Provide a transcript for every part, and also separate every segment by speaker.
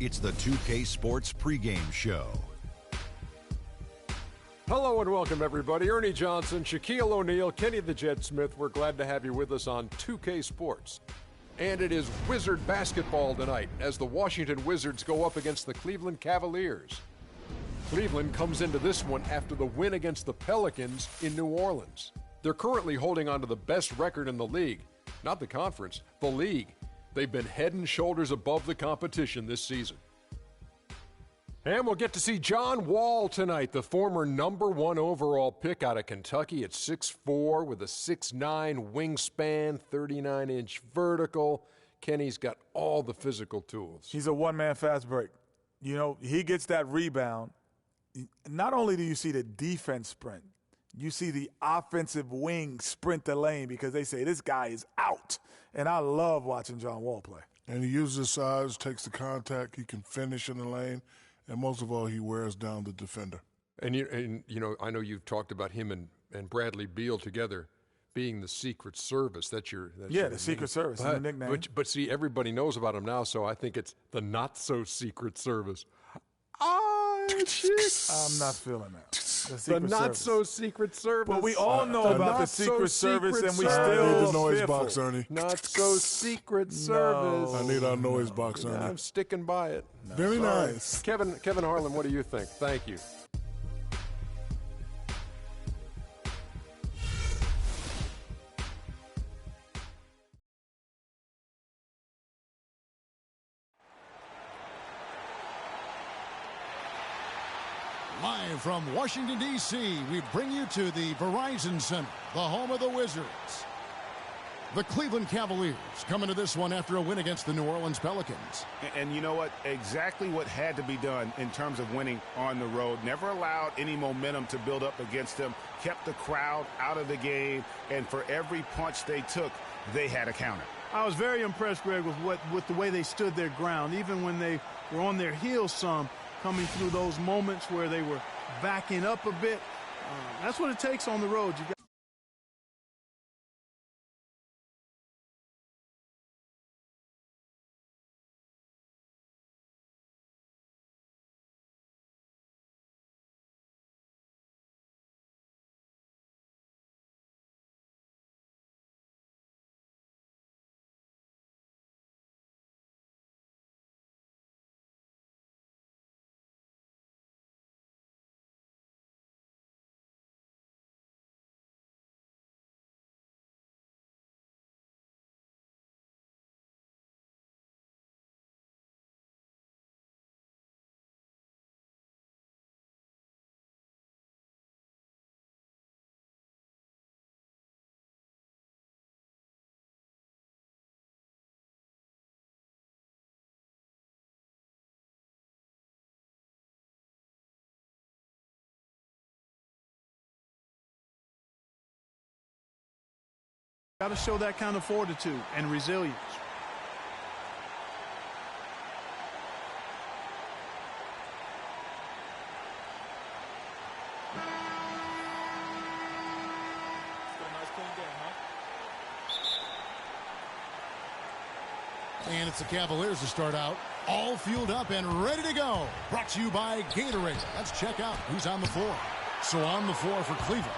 Speaker 1: It's the 2K Sports pregame show.
Speaker 2: Hello and welcome, everybody. Ernie Johnson, Shaquille O'Neal, Kenny the Jet Smith. We're glad to have you with us on 2K Sports. And it is Wizard basketball tonight as the Washington Wizards go up against the Cleveland Cavaliers. Cleveland comes into this one after the win against the Pelicans in New Orleans. They're currently holding on to the best record in the league. Not the conference, the league. They've been head and shoulders above the competition this season. And we'll get to see John Wall tonight, the former #1 overall pick out of Kentucky at 6'4", with a 6'9" wingspan, 39-inch vertical. Kenny's got all the physical tools.
Speaker 3: He's a one-man fast break. You know, he gets that rebound. Not only do you see the defense sprint, you see the offensive wing sprint the lane because they say this guy is out. And I love watching John Wall play.
Speaker 4: And he uses his size, takes the contact, he can finish in the lane, and most of all, he wears down the defender.
Speaker 2: And you know, I know you've talked about him and Bradley Beal together being the Secret Service. That's your
Speaker 3: the Secret Service, the nickname.
Speaker 2: But see, everybody knows about him now, so I think it's the not-so-Secret Service.
Speaker 3: I'm not feeling that.
Speaker 2: The not-so-Secret Service.
Speaker 3: But we all know about the Secret Service, and we still
Speaker 4: need the noise
Speaker 3: fearful.
Speaker 4: box, Ernie.
Speaker 2: Not-so-Secret Service.
Speaker 4: I need our noise box, Ernie.
Speaker 2: I'm sticking by it.
Speaker 4: Very nice.
Speaker 2: Kevin Harlan, what do you think? Thank you.
Speaker 5: Live from Washington, D.C., we bring you to the Verizon Center, the home of the Wizards. The Cleveland Cavaliers come into this one after a win against the New Orleans Pelicans.
Speaker 6: And you know what? Exactly what had to be done in terms of winning on the road. Never allowed any momentum to build up against them. Kept the crowd out of the game. And for every punch they took, they had a counter.
Speaker 7: I was very impressed, Greg, with the way they stood their ground, even when they were on their heels some, coming through those moments where they were backing up a bit. That's what it takes on the road. You got to show that kind of fortitude and resilience.
Speaker 5: And it's the Cavaliers to start out, all fueled up and ready to go. Brought to you by Gatorade. Let's check out who's on the floor. So on the floor for Cleveland,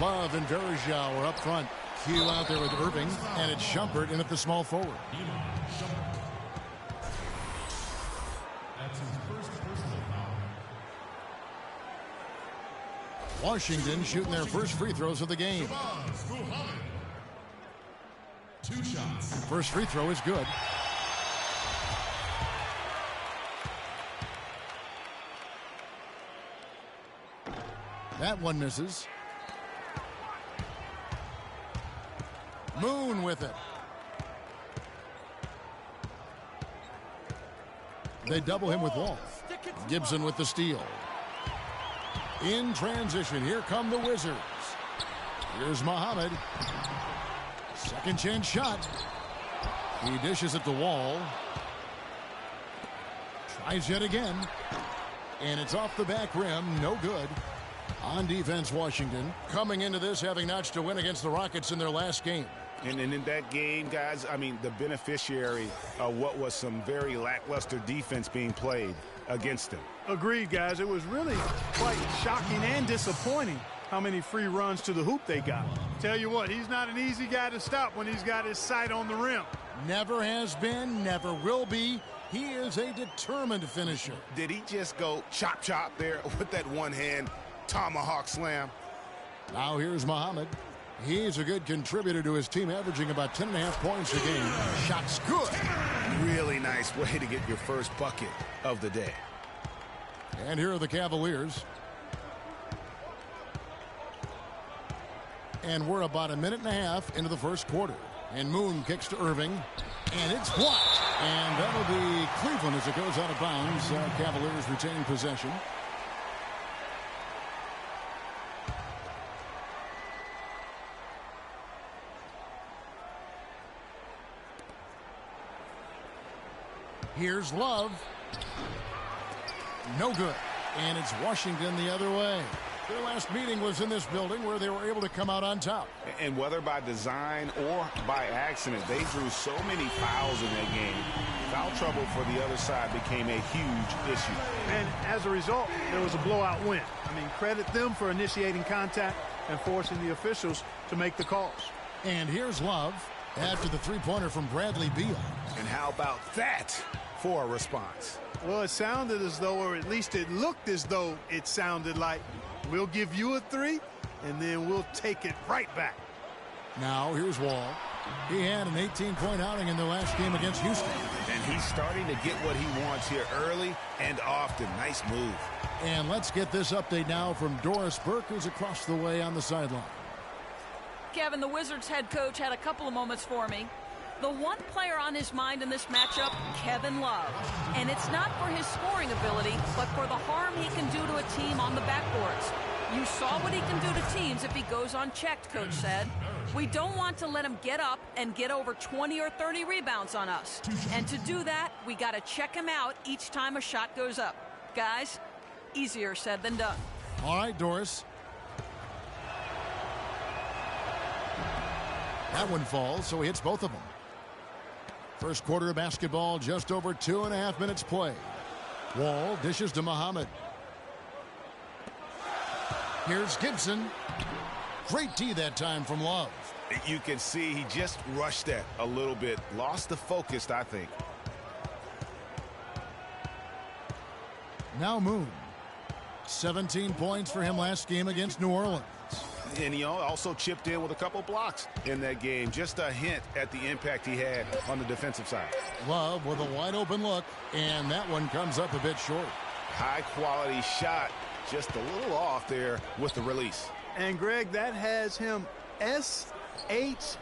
Speaker 5: Love and Verjao are up front. Q out there with Irving, and it's Shumpert in at the small forward.
Speaker 8: That's his first personal foul.
Speaker 5: Washington shooting their first free throws of the game.
Speaker 8: 2 shots.
Speaker 5: First free throw is good. That one misses. Moon with it. They double him with Wall. Gibson with the steal. In transition, here come the Wizards. Here's Muhammad. Second chance shot. He dishes it to Wall. Tries yet again. And it's off the back rim. No good. On defense, Washington coming into this having notched a win against the Rockets in their last game.
Speaker 6: And in that game, guys, I mean, the beneficiary of what was some very lackluster defense being played against them.
Speaker 7: Agreed, guys. It was really quite shocking and disappointing how many free runs to the hoop they got. Tell you what, he's not an easy guy to stop when he's got his sight on the rim.
Speaker 5: Never has been, never will be. He is a determined finisher.
Speaker 6: Did he just go chop chop there with that one-hand tomahawk slam?
Speaker 5: Now here's Muhammad. He's a good contributor to his team, averaging about 10.5 points a game. Shot's good.
Speaker 6: Really nice way to get your first bucket of the day.
Speaker 5: And here are the Cavaliers. And we're about a minute and a half into the first quarter. And Moon kicks to Irving. And it's blocked. And that'll be Cleveland as it goes out of bounds. Cavaliers retain possession. Here's Love. No good. And it's Washington the other way. Their last meeting was in this building where they were able to come out on top.
Speaker 6: And whether by design or by accident, they drew so many fouls in that game. Foul trouble for the other side became a huge issue.
Speaker 7: And as a result, there was a blowout win. I mean, credit them for initiating contact and forcing the officials to make the calls.
Speaker 5: And here's Love after the three-pointer from Bradley Beal.
Speaker 6: And how about that for a response?
Speaker 7: Well, it sounded as though, or at least it looked as though it sounded like, we'll give you a three, and then we'll take it right back.
Speaker 5: Now, here's Wall. He had an 18-point outing in the last game against Houston.
Speaker 6: And he's starting to get what he wants here early and often. Nice move.
Speaker 5: And let's get this update now from Doris Burke, who's across the way on the sideline.
Speaker 9: Kevin, the Wizards head coach had a couple of moments for me. The one player on his mind in this matchup, Kevin Love. And it's not for his scoring ability, but for the harm he can do to a team on the backboards. You saw what he can do to teams if he goes unchecked, Coach said. We don't want to let him get up and get over 20 or 30 rebounds on us. And to do that, we got to check him out each time a shot goes up. Guys, easier said than done.
Speaker 5: All right, Doris. That one falls, so he hits both of them. First quarter of basketball, just over 2.5 minutes play. Wall dishes to Muhammad. Here's Gibson. Great D that time from Love.
Speaker 6: You can see he just rushed that a little bit. Lost the focus, I think.
Speaker 5: Now Moon. 17 points for him last game against New Orleans.
Speaker 6: And he also chipped in with a couple blocks in that game. Just a hint at the impact he had on the defensive side.
Speaker 5: Love with a wide open look, and that one comes up a bit short.
Speaker 6: High quality shot, just a little off there with the release.
Speaker 7: And Greg, that has him S-H-H-ing,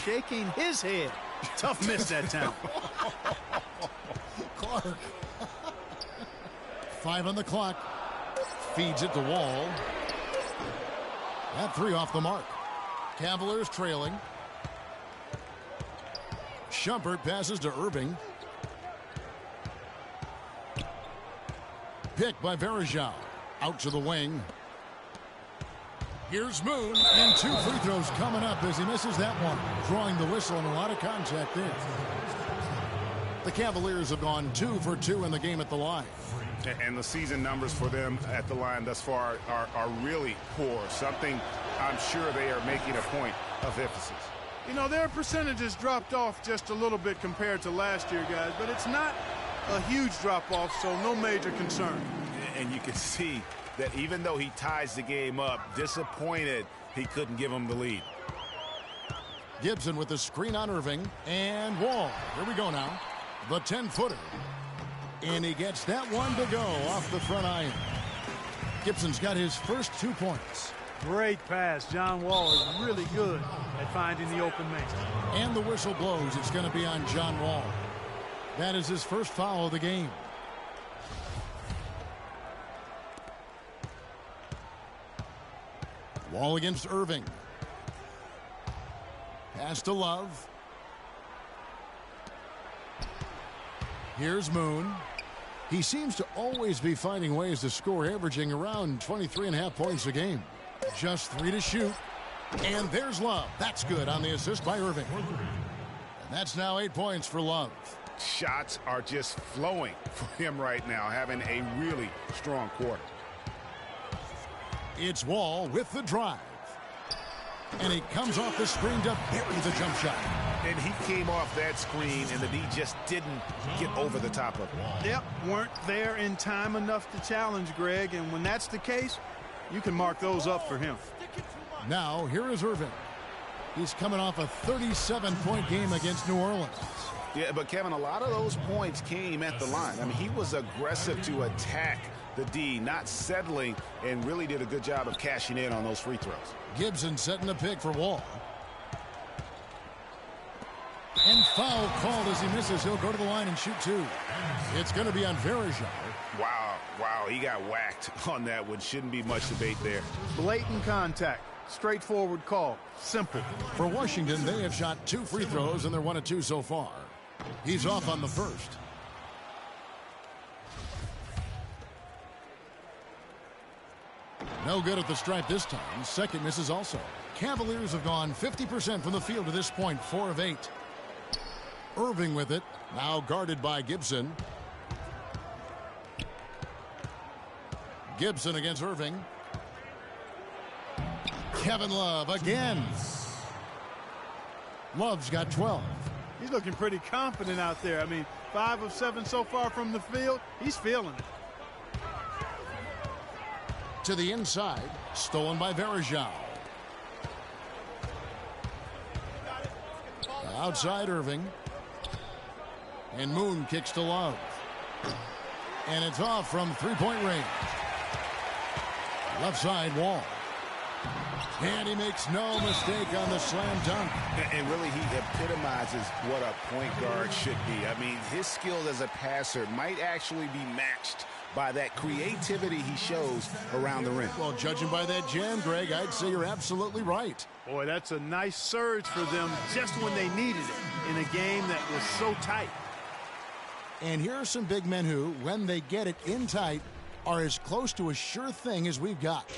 Speaker 7: shaking his head. Tough miss that time.
Speaker 5: Clark. 5 on the clock. Feeds it to Wall. That three off the mark. Cavaliers trailing. Shumpert passes to Irving. Picked by Verajao. Out to the wing. Here's Moon. And 2 free throws coming up as he misses that one. Drawing the whistle and a lot of contact there. The Cavaliers have gone 2 for 2 in the game at the line.
Speaker 6: And the season numbers for them at the line thus far are really poor. Something I'm sure they are making a point of emphasis.
Speaker 7: You know, their percentages dropped off just a little bit compared to last year, guys, but it's not a huge drop-off, so no major concern.
Speaker 6: And you can see that even though he ties the game up, disappointed he couldn't give him the lead.
Speaker 5: Gibson with the screen on Irving. And Wall. Here we go now. The 10-footer. And he gets that one to go off the front iron. Gibson's got his first 2 points.
Speaker 7: Great pass. John Wall is really good at finding the open man.
Speaker 5: And the whistle blows. It's going to be on John Wall. That is his first foul of the game. Wall against Irving. Pass to Love. Here's Moon. He seems to always be finding ways to score, averaging around 23.5 points a game. Just 3 to shoot. And there's Love. That's good on the assist by Irving. And that's now 8 points for Love.
Speaker 6: Shots are just flowing for him right now, having a really strong quarter.
Speaker 5: It's Wall with the drive. And he comes off the screen to bury the jump shot.
Speaker 6: And he came off that screen, and the D just didn't get over the top of it.
Speaker 7: Yep, weren't there in time enough to challenge Greg, and when that's the case, you can mark those up for him.
Speaker 5: Now, here is Irving. He's coming off a 37-point game against New Orleans.
Speaker 6: Yeah, but Kevin, a lot of those points came at the line. I mean, he was aggressive to attack the D, not settling, and really did a good job of cashing in on those free throws.
Speaker 5: Gibson setting a pick for Wall. And foul called as he misses. He'll go to the line and shoot two. It's going to be on Verajao.
Speaker 6: Wow, he got whacked on that one. Shouldn't be much debate there.
Speaker 7: Blatant contact. Straightforward call. Simple.
Speaker 5: For Washington, they have shot 2 free throws, and they're 1 of 2 so far. He's off on the first. No good at the stripe this time. Second misses also. Cavaliers have gone 50% from the field to this point, 4 of 8. Irving with it, now guarded by Gibson. Gibson against Irving. Kevin Love again. Love's got 12.
Speaker 7: He's looking pretty confident out there. I mean, 5 of 7 so far from the field. He's feeling it.
Speaker 5: To the inside, stolen by Verajao. Outside Irving. And Moon kicks to Love. And it's off from 3-point range. Left side Wall. And he makes no mistake on the slam dunk.
Speaker 6: And really, he epitomizes what a point guard should be. I mean, his skills as a passer might actually be matched by that creativity he shows around the rim.
Speaker 5: Well, judging by that jam, Greg, I'd say you're absolutely right.
Speaker 7: Boy, that's a nice surge for them just when they needed it in a game that was so tight.
Speaker 5: And here are some big men who, when they get it in tight, are as close to a sure thing as we've got.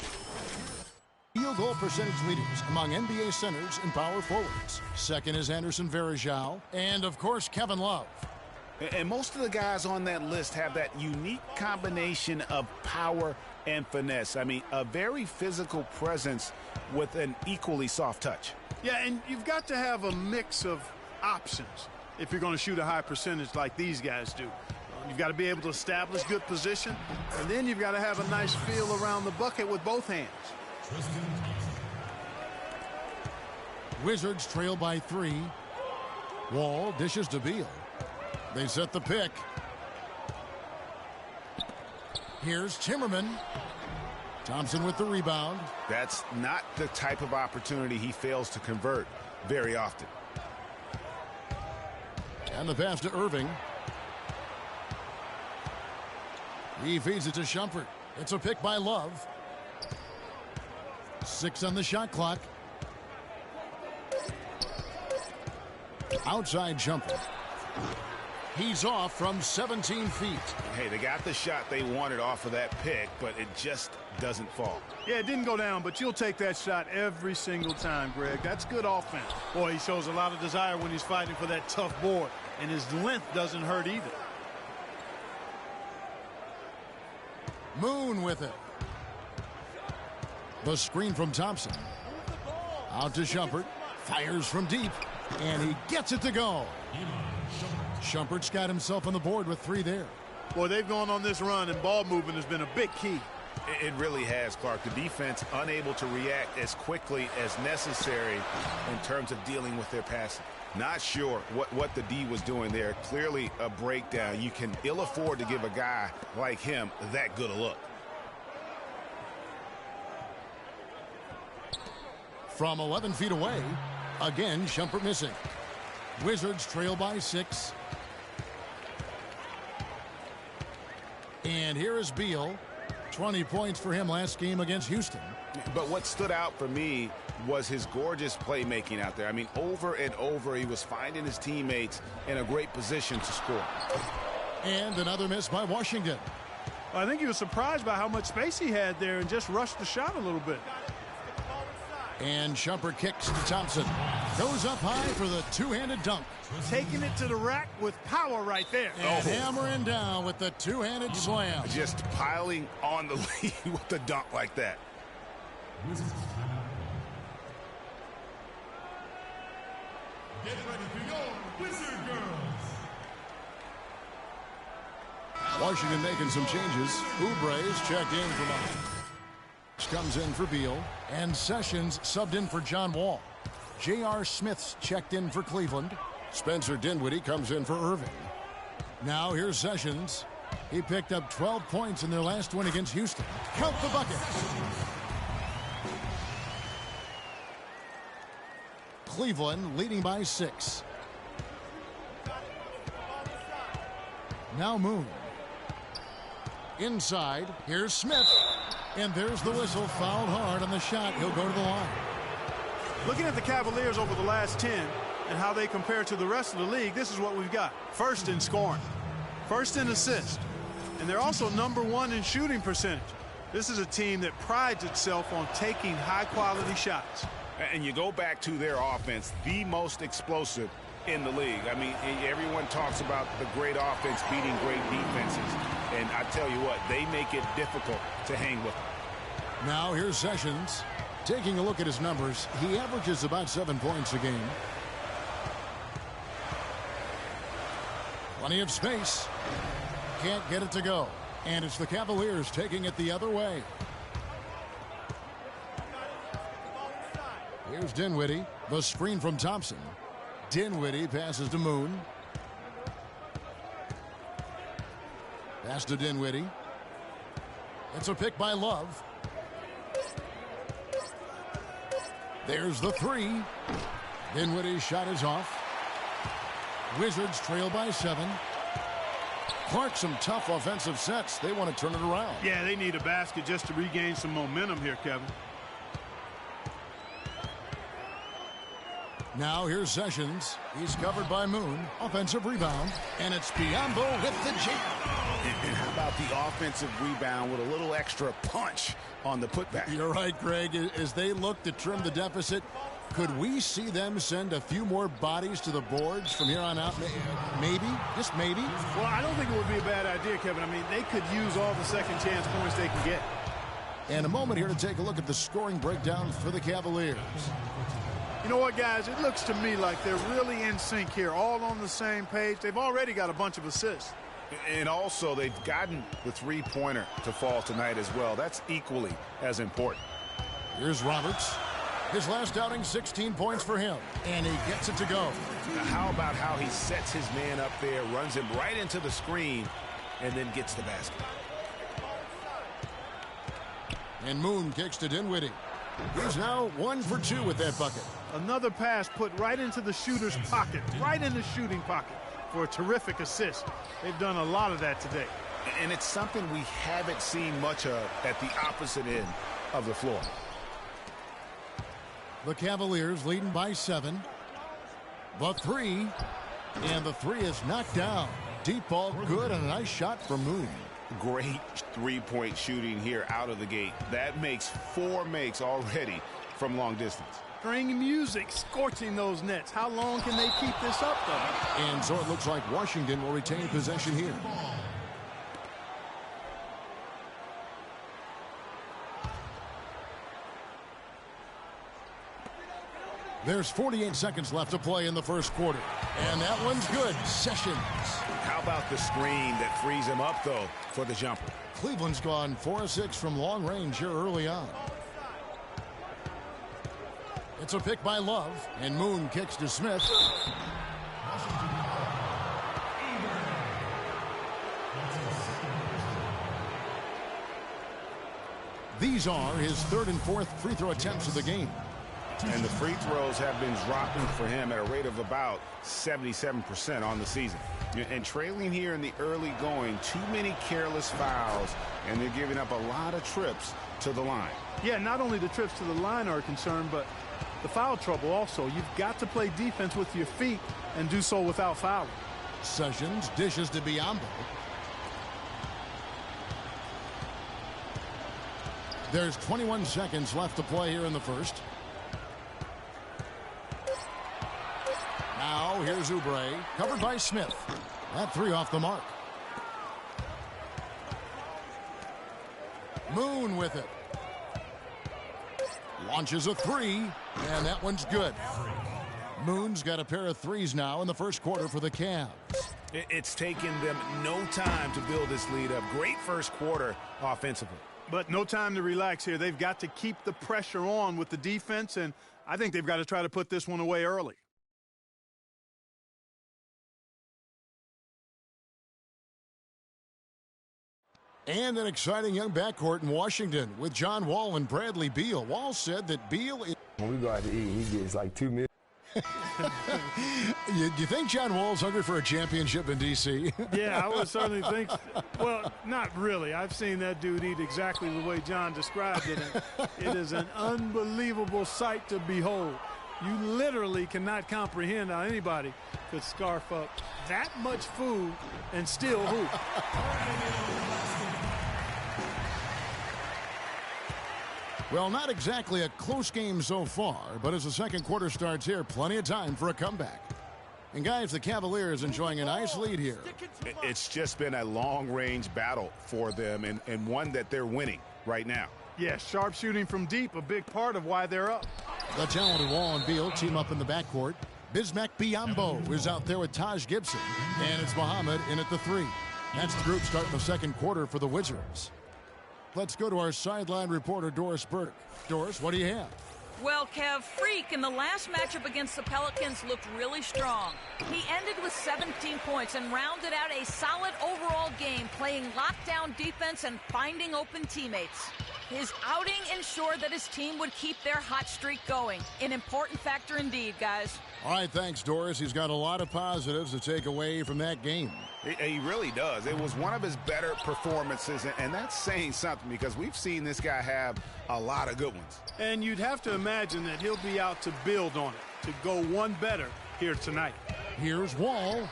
Speaker 5: Field goal percentage leaders among NBA centers and power forwards. Second is Anderson Varejao, and of course Kevin Love.
Speaker 6: And most of the guys on that list have that unique combination of power and finesse. I mean, a very physical presence with an equally soft touch.
Speaker 7: Yeah, and you've got to have a mix of options if you're going to shoot a high percentage like these guys do. You've got to be able to establish good position, and then you've got to have a nice feel around the bucket with both hands.
Speaker 5: Wizards trail by 3. Wall dishes to Beal. They set the pick. Here's Timmerman. Thompson with the rebound.
Speaker 6: That's not the type of opportunity he fails to convert very often.
Speaker 5: And the pass to Irving. He feeds it to Shumpert. It's a pick by Love. 6 on the shot clock. Outside Shumpert. He's off from 17 feet.
Speaker 6: Hey, they got the shot they wanted off of that pick, but it just doesn't fall.
Speaker 7: Yeah, it didn't go down, but you'll take that shot every single time, Greg. That's good offense. Boy, he shows a lot of desire when he's fighting for that tough board, and his length doesn't hurt either.
Speaker 5: Moon with it. The screen from Thompson. Out to Shumpert. Fires from deep. And he gets it to go. Shumpert's got himself on the board with 3 there.
Speaker 7: Boy, they've gone on this run, and ball movement has been a big key.
Speaker 6: It really has, Clark. The defense unable to react as quickly as necessary in terms of dealing with their passing. Not sure what the D was doing there. Clearly a breakdown. You can ill afford to give a guy like him that good a look.
Speaker 5: From 11 feet away, again, Shumpert missing. Wizards trail by 6. And here is Beal. 20 points for him last game against Houston.
Speaker 6: But what stood out for me was his gorgeous playmaking out there. I mean, over and over, he was finding his teammates in a great position to score.
Speaker 5: And another miss by Washington.
Speaker 7: I think he was surprised by how much space he had there and just rushed the shot a little bit.
Speaker 5: And Shumpert kicks to Thompson. Goes up high for the two-handed dunk.
Speaker 7: Taking it to the rack with power right there.
Speaker 5: And hammering down with the two-handed slam.
Speaker 6: Just piling on the lead with the dunk like that.
Speaker 8: Get ready for your Wizard Girls.
Speaker 5: Washington making some changes. Oubre is checked in for Mike. Comes in for Beal. And Sessions subbed in for John Wall. J.R. Smith's checked in for Cleveland. Spencer Dinwiddie comes in for Irving. Now here's Sessions. He picked up 12 points in their last win against Houston. Count the bucket. Cleveland leading by 6. Now Moon. Inside, here's Smith. And there's the whistle, fouled hard on the shot. He'll go to the line.
Speaker 7: Looking at the Cavaliers over the last 10 and how they compare to the rest of the league, this is what we've got. First in scoring, first in assists, and they're also #1 in shooting percentage. This is a team that prides itself on taking high-quality shots.
Speaker 6: And you go back to their offense, the most explosive in the league. I mean, everyone talks about the great offense beating great defenses. And I tell you what, they make it difficult to hang with them.
Speaker 5: Now here's Sessions. Taking a look at his numbers, he averages about 7 points a game. Plenty of space. Can't get it to go. And it's the Cavaliers taking it the other way. Here's Dinwiddie. The screen from Thompson. Dinwiddie passes to Moon. Pass to Dinwiddie. It's a pick by Love. There's the 3. Dinwiddie's shot is off. Wizards trail by 7. Clark, some tough offensive sets. They want to turn it around.
Speaker 7: Yeah, they need a basket just to regain some momentum here, Kevin.
Speaker 5: Now here's Sessions. He's covered by Moon. Offensive rebound. And it's Biyombo with the jam.
Speaker 6: And how about the offensive rebound with a little extra punch on the putback?
Speaker 5: You're right, Greg. As they look to trim the deficit, could we see them send a few more bodies to the boards from here on out? Maybe, just maybe.
Speaker 7: Well, I don't think it would be a bad idea, Kevin. I mean, they could use all the second chance points they can get.
Speaker 5: And a moment here to take a look at the scoring breakdown for the Cavaliers.
Speaker 7: You know what, guys? It looks to me like they're really in sync here, all on the same page. They've already got a bunch of assists.
Speaker 6: And also, they've gotten the three-pointer to fall tonight as well. That's equally as important.
Speaker 5: Here's Roberts. His last outing, 16 points for him. And he gets it to go.
Speaker 6: Now, how about how he sets his man up there, runs him right into the screen, and then gets the basket.
Speaker 5: And Moon kicks to Dinwiddie. He's now 1 for 2 with that bucket.
Speaker 7: Another pass put right into the shooter's pocket, right in the shooting pocket for a terrific assist. They've done a lot of that today.
Speaker 6: And it's something we haven't seen much of at the opposite end of the floor.
Speaker 5: The Cavaliers leading by 7. The 3. And the 3 is knocked down. Deep ball good and a nice shot from Moon.
Speaker 6: Great three-point shooting here out of the gate. That makes 4 makes already from long distance.
Speaker 7: String music scorching those nets. How long can they keep this up, though?
Speaker 5: And so it looks like Washington will retain possession here. There's 48 seconds left to play in the first quarter. And that one's good. Sessions.
Speaker 6: How about the screen that frees him up, though, for the jumper?
Speaker 5: Cleveland's gone 4 of 6 from long range here early on. It's a pick by Love. And Moon kicks to Smith. These are his 3rd and 4th free throw attempts of the game.
Speaker 6: And the free throws have been dropping for him at a rate of about 77% on the season. And trailing here in the early going, too many careless fouls, and they're giving up a lot of trips to the line.
Speaker 7: Yeah, not only the trips to the line are a concern, but the foul trouble also. You've got to play defense with your feet and do so without fouling.
Speaker 5: Sessions dishes to Biyombo. There's 21 seconds left to play here in the first. Here's Oubre, covered by Smith. That three off the mark. Moon with it. Launches a three, and that one's good. Moon's got a pair of threes now in the first quarter for the Cavs.
Speaker 6: It's taken them no time to build this lead up. Great first quarter offensively.
Speaker 7: But no time to relax here. They've got to keep the pressure on with the defense, and I think they've got to try to put this one away early.
Speaker 5: And an exciting young backcourt in Washington with John Wall and Bradley Beal. Wall said that Beal is...
Speaker 10: When we go out to eat, he gets like 2 million.
Speaker 5: You think John Wall's hungry for a championship in D.C.?
Speaker 7: Yeah, I would certainly think. Well, not really. I've seen that dude eat exactly the way John described it. And it is an unbelievable sight to behold. You literally cannot comprehend how anybody could scarf up that much food and still hoop.
Speaker 5: Well, not exactly a close game so far, but as the second quarter starts here, plenty of time for a comeback. And guys, the Cavaliers enjoying a nice lead here.
Speaker 6: It's just been a long-range battle for them and one that they're winning right now.
Speaker 7: Yeah, sharp shooting from deep, a big part of why they're up.
Speaker 5: The talented Wall and Beal team up in the backcourt. Bismack Biyombo is out there with Taj Gibson, and it's Muhammad in at the three. That's the group starting the second quarter for the Wizards. Let's go to our sideline reporter, Doris Burke. Doris, what do you have?
Speaker 9: Well, Kev, Freak in the last matchup against the Pelicans looked really strong. He ended with 17 points and rounded out a solid overall game, playing lockdown defense and finding open teammates. His outing ensured that his team would keep their hot streak going. An important factor indeed, guys.
Speaker 5: All right, thanks, Doris. He's got a lot of positives to take away from that game.
Speaker 6: He really does. It was one of his better performances, and that's saying something because we've seen this guy have a lot of good ones.
Speaker 7: And you'd have to imagine that he'll be out to build on it, to go one better here tonight.
Speaker 5: Here's Wall.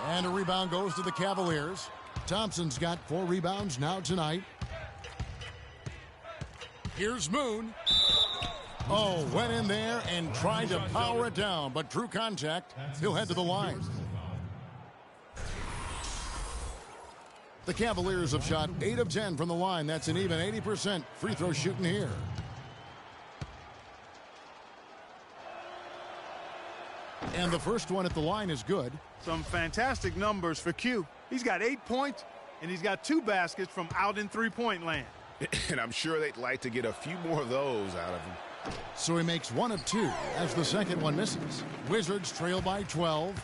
Speaker 5: And a rebound goes to the Cavaliers. Thompson's got 4 rebounds now tonight. Here's Moon. Oh, went in there and tried to power it down, but drew contact. He'll head to the line. The Cavaliers have shot 8 of 10 from the line. That's an even 80% free throw shooting here. And the first one at the line is good.
Speaker 7: Some fantastic numbers for Q. He's got 8 points, and he's got 2 baskets from out in three-point land.
Speaker 6: And I'm sure they'd like to get a few more of those out of him.
Speaker 5: So he makes 1 of 2 as the second one misses. Wizards trail by 12.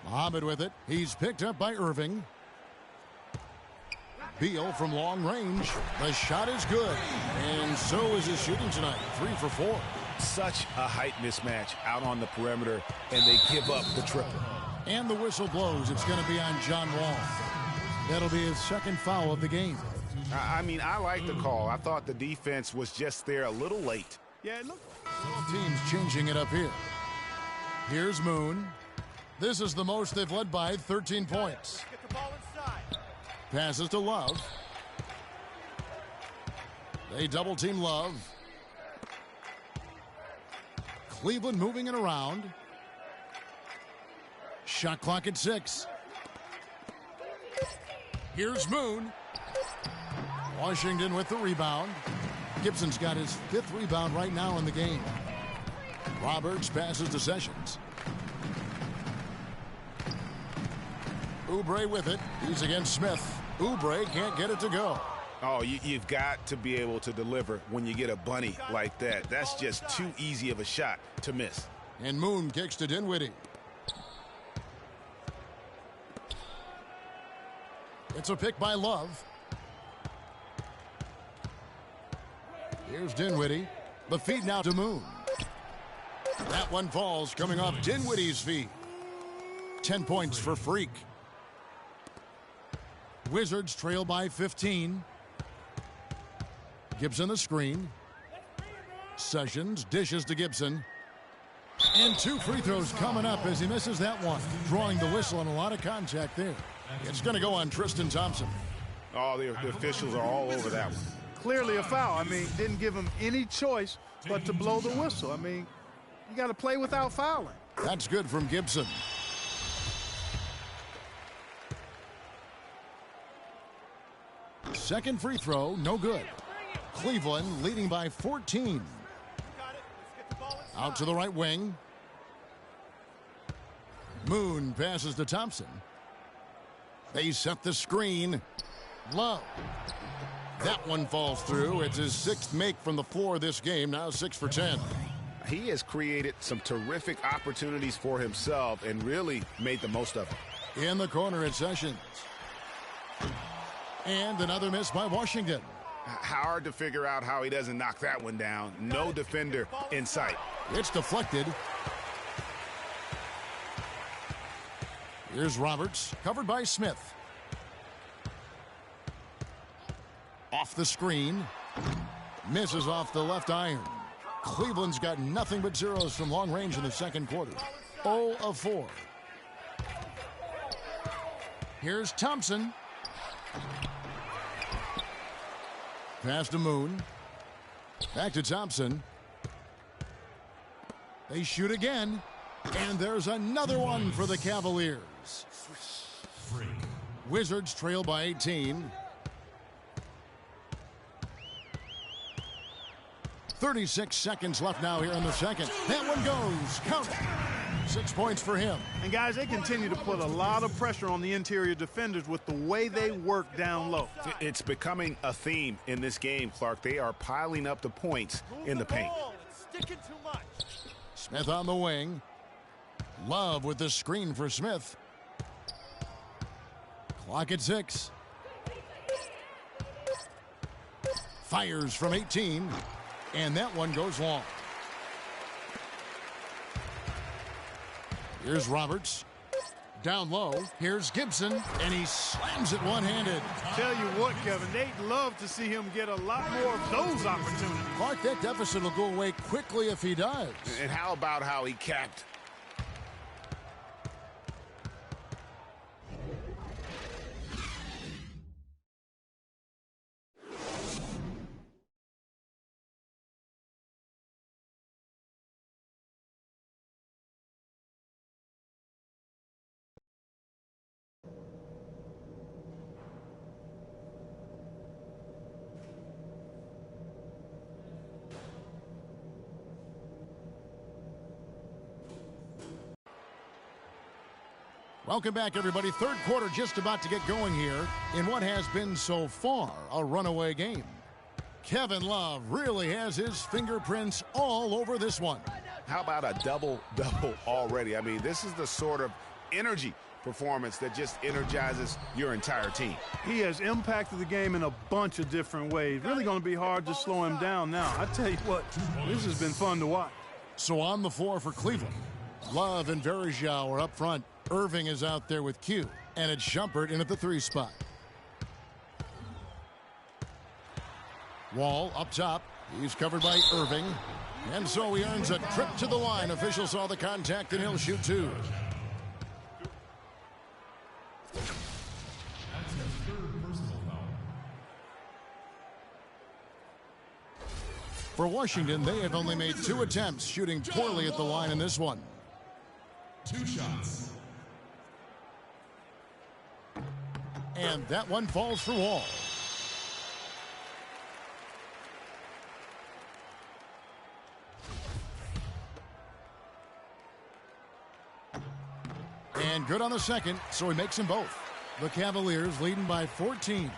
Speaker 5: Muhammad with it. He's picked up by Irving. Beal from long range. The shot is good. And so is his shooting tonight. 3 for 4.
Speaker 6: Such a height mismatch out on the perimeter, and they give up the triple.
Speaker 5: And the whistle blows. It's going to be on John Wall. That'll be his second foul of the game.
Speaker 6: I mean, I like the call. I thought the defense was just there a little late.
Speaker 7: Yeah, look.
Speaker 5: Teams changing it up here. Here's Moon. This is the most they've led by, 13 points.
Speaker 8: Get the ball inside.
Speaker 5: Passes to Love. They double team Love. Cleveland moving it around. Shot clock at 6. Here's Moon. Washington with the rebound. Gibson's got his 5th rebound right now in the game. Roberts passes to Sessions. Oubre with it. He's against Smith. Oubre can't get it to go.
Speaker 6: Oh, you've got to be able to deliver when you get a bunny like that. That's just too easy of a shot to miss.
Speaker 5: And Moon kicks to Dinwiddie. It's a pick by Love. Here's Dinwiddie. The feed now to Moon. That one falls coming off Dinwiddie's feet. 10 points for Freak. Wizards trail by 15. Gibson the screen. Sessions dishes to Gibson. And 2 free throws coming up as he misses that one. Drawing the whistle and a lot of contact there. It's going to go on Tristan Thompson.
Speaker 6: Oh, the officials are all over that one.
Speaker 7: Clearly a foul. I mean, didn't give him any choice but to blow the whistle. I mean, You got to play without fouling.
Speaker 5: That's good from Gibson. Second free throw, no good. Cleveland leading by 14. Out to the right wing. Moon passes to Thompson. They set the screen. Love. That one falls through. It's his 6th make from the floor this game, now 6 for 10.
Speaker 6: He has created some terrific opportunities for himself and really made the most of it.
Speaker 5: In the corner at Sessions. And another miss by Washington.
Speaker 6: Hard to figure out how he doesn't knock that one down. No defender in sight.
Speaker 5: It's deflected. Here's Roberts, covered by Smith. Off the screen. Misses off the left iron. Cleveland's got nothing but zeros from long range in the second quarter. 0 of 4. Here's Thompson. Pass to Moon. Back to Thompson. They shoot again. And there's another one for the Cavaliers. Wizards trail by 18. 36 seconds left now here in the second. That one goes. Count it. 6 points for him.
Speaker 7: And, guys, they continue to put a lot of pressure on the interior defenders with the way they work down low.
Speaker 6: It's becoming a theme in this game, Clark. They are piling up the points in the paint.
Speaker 5: Smith on the wing. Love with the screen for Smith. Clock at 6. Fires from 18. And that one goes long. Here's Roberts. Down low. Here's Gibson. And he slams it one-handed.
Speaker 7: Tell you what, Kevin, they'd love to see him get a lot more of those opportunities.
Speaker 5: Clark, that deficit will go away quickly if he does.
Speaker 6: And how about how he capped?
Speaker 5: Welcome back, everybody. Third quarter just about to get going here in what has been so far a runaway game. Kevin Love really has his fingerprints all over this one.
Speaker 6: How about a double-double already? I mean, this is the sort of energy performance that just energizes your entire team.
Speaker 7: He has impacted the game in a bunch of different ways. Really going to be hard to slow him down now. I tell you what, this has been fun to watch.
Speaker 5: So on the floor for Cleveland, Love and Verjao are up front. Irving is out there with Q, and it's Shumpert in at the 3 spot. Wall up top. He's covered by Irving. And so he earns a trip to the line. Officials saw the contact, and he'll shoot 2. For Washington, they have only made 2 attempts, shooting poorly at the line in this one.
Speaker 8: 2 shots.
Speaker 5: And that one falls for Wall. And good on the second, so he makes them both. The Cavaliers leading by 14.
Speaker 11: You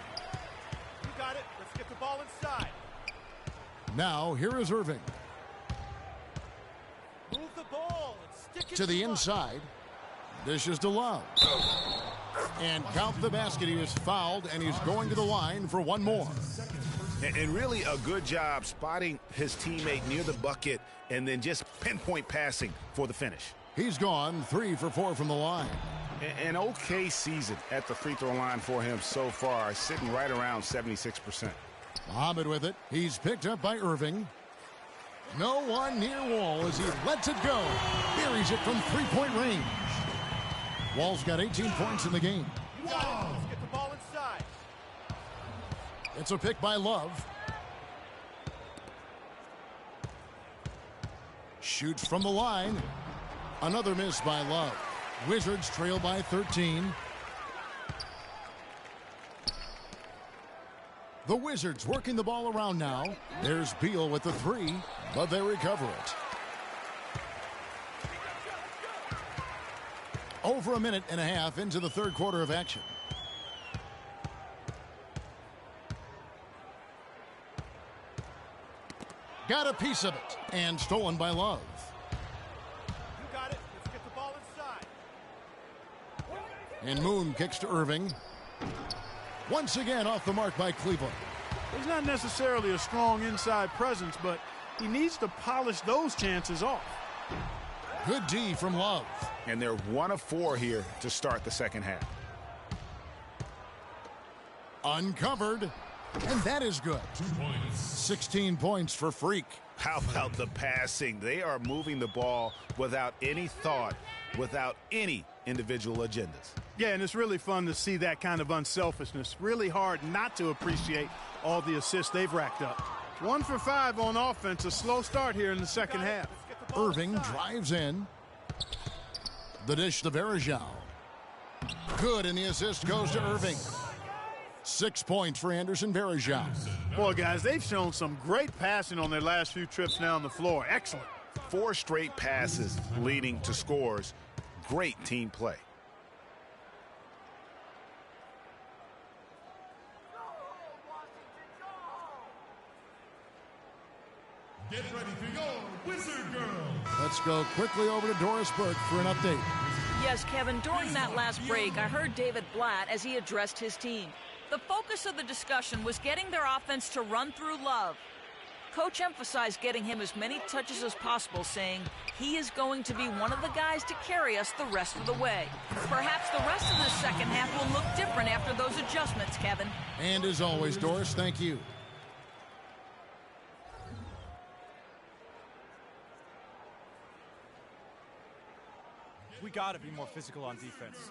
Speaker 11: got it. Let's get the ball inside.
Speaker 5: Now, here is Irving.
Speaker 11: Move the ball and stick it
Speaker 5: To the inside. Dishes to Love. And count the basket. He was fouled, and he's going to the line for one more.
Speaker 6: And really a good job spotting his teammate near the bucket and then just pinpoint passing for the finish.
Speaker 5: He's gone 3 for 4 from the line.
Speaker 6: An okay season at the free throw line for him so far, sitting right around 76%.
Speaker 5: Muhammad with it. He's picked up by Irving. No one near Wall as he lets it go. Buries it from 3-point range. Wall's got 18 points in the game.
Speaker 11: You got it. Let's get the ball inside.
Speaker 5: It's a pick by Love. Shoots from the line. Another miss by Love. Wizards trail by 13. The Wizards working the ball around now. There's Beal with the three, but they recover it. Over a minute and a half into the third quarter of action. Got a piece of it, and stolen by Love.
Speaker 11: You got it. Let's get the ball inside.
Speaker 5: And Moon kicks to Irving. Once again off the mark by Cleveland.
Speaker 7: He's not necessarily a strong inside presence, but he needs to polish those chances off.
Speaker 5: Good D from Love.
Speaker 6: And they're 1 of 4 here to start the second half.
Speaker 5: Uncovered. And that is good. 16 points for Freak.
Speaker 6: How about the passing? They are moving the ball without any thought, without any individual agendas.
Speaker 7: Yeah, and it's really fun to see that kind of unselfishness. Really hard not to appreciate all the assists they've racked up. 1 for 5 on offense. A slow start here in the second half.
Speaker 5: Irving drives in. The dish to Varejao. Good, and the assist goes to Irving. 6 points for Anderson Varejao.
Speaker 7: Boy, guys, they've shown some great passing on their last few trips down the floor. Excellent.
Speaker 6: 4 straight passes leading to scores. Great team play.
Speaker 8: Get ready for your Wizard Girl.
Speaker 5: Let's go quickly over to Doris Burke for an update.
Speaker 9: Yes, Kevin, during that last break, I heard David Blatt as he addressed his team. The focus of the discussion was getting their offense to run through Love. Coach emphasized getting him as many touches as possible, saying he is going to be one of the guys to carry us the rest of the way. Perhaps the rest of the second half will look different after those adjustments, Kevin.
Speaker 5: And as always, Doris, thank you.
Speaker 11: We got to be more physical on defense.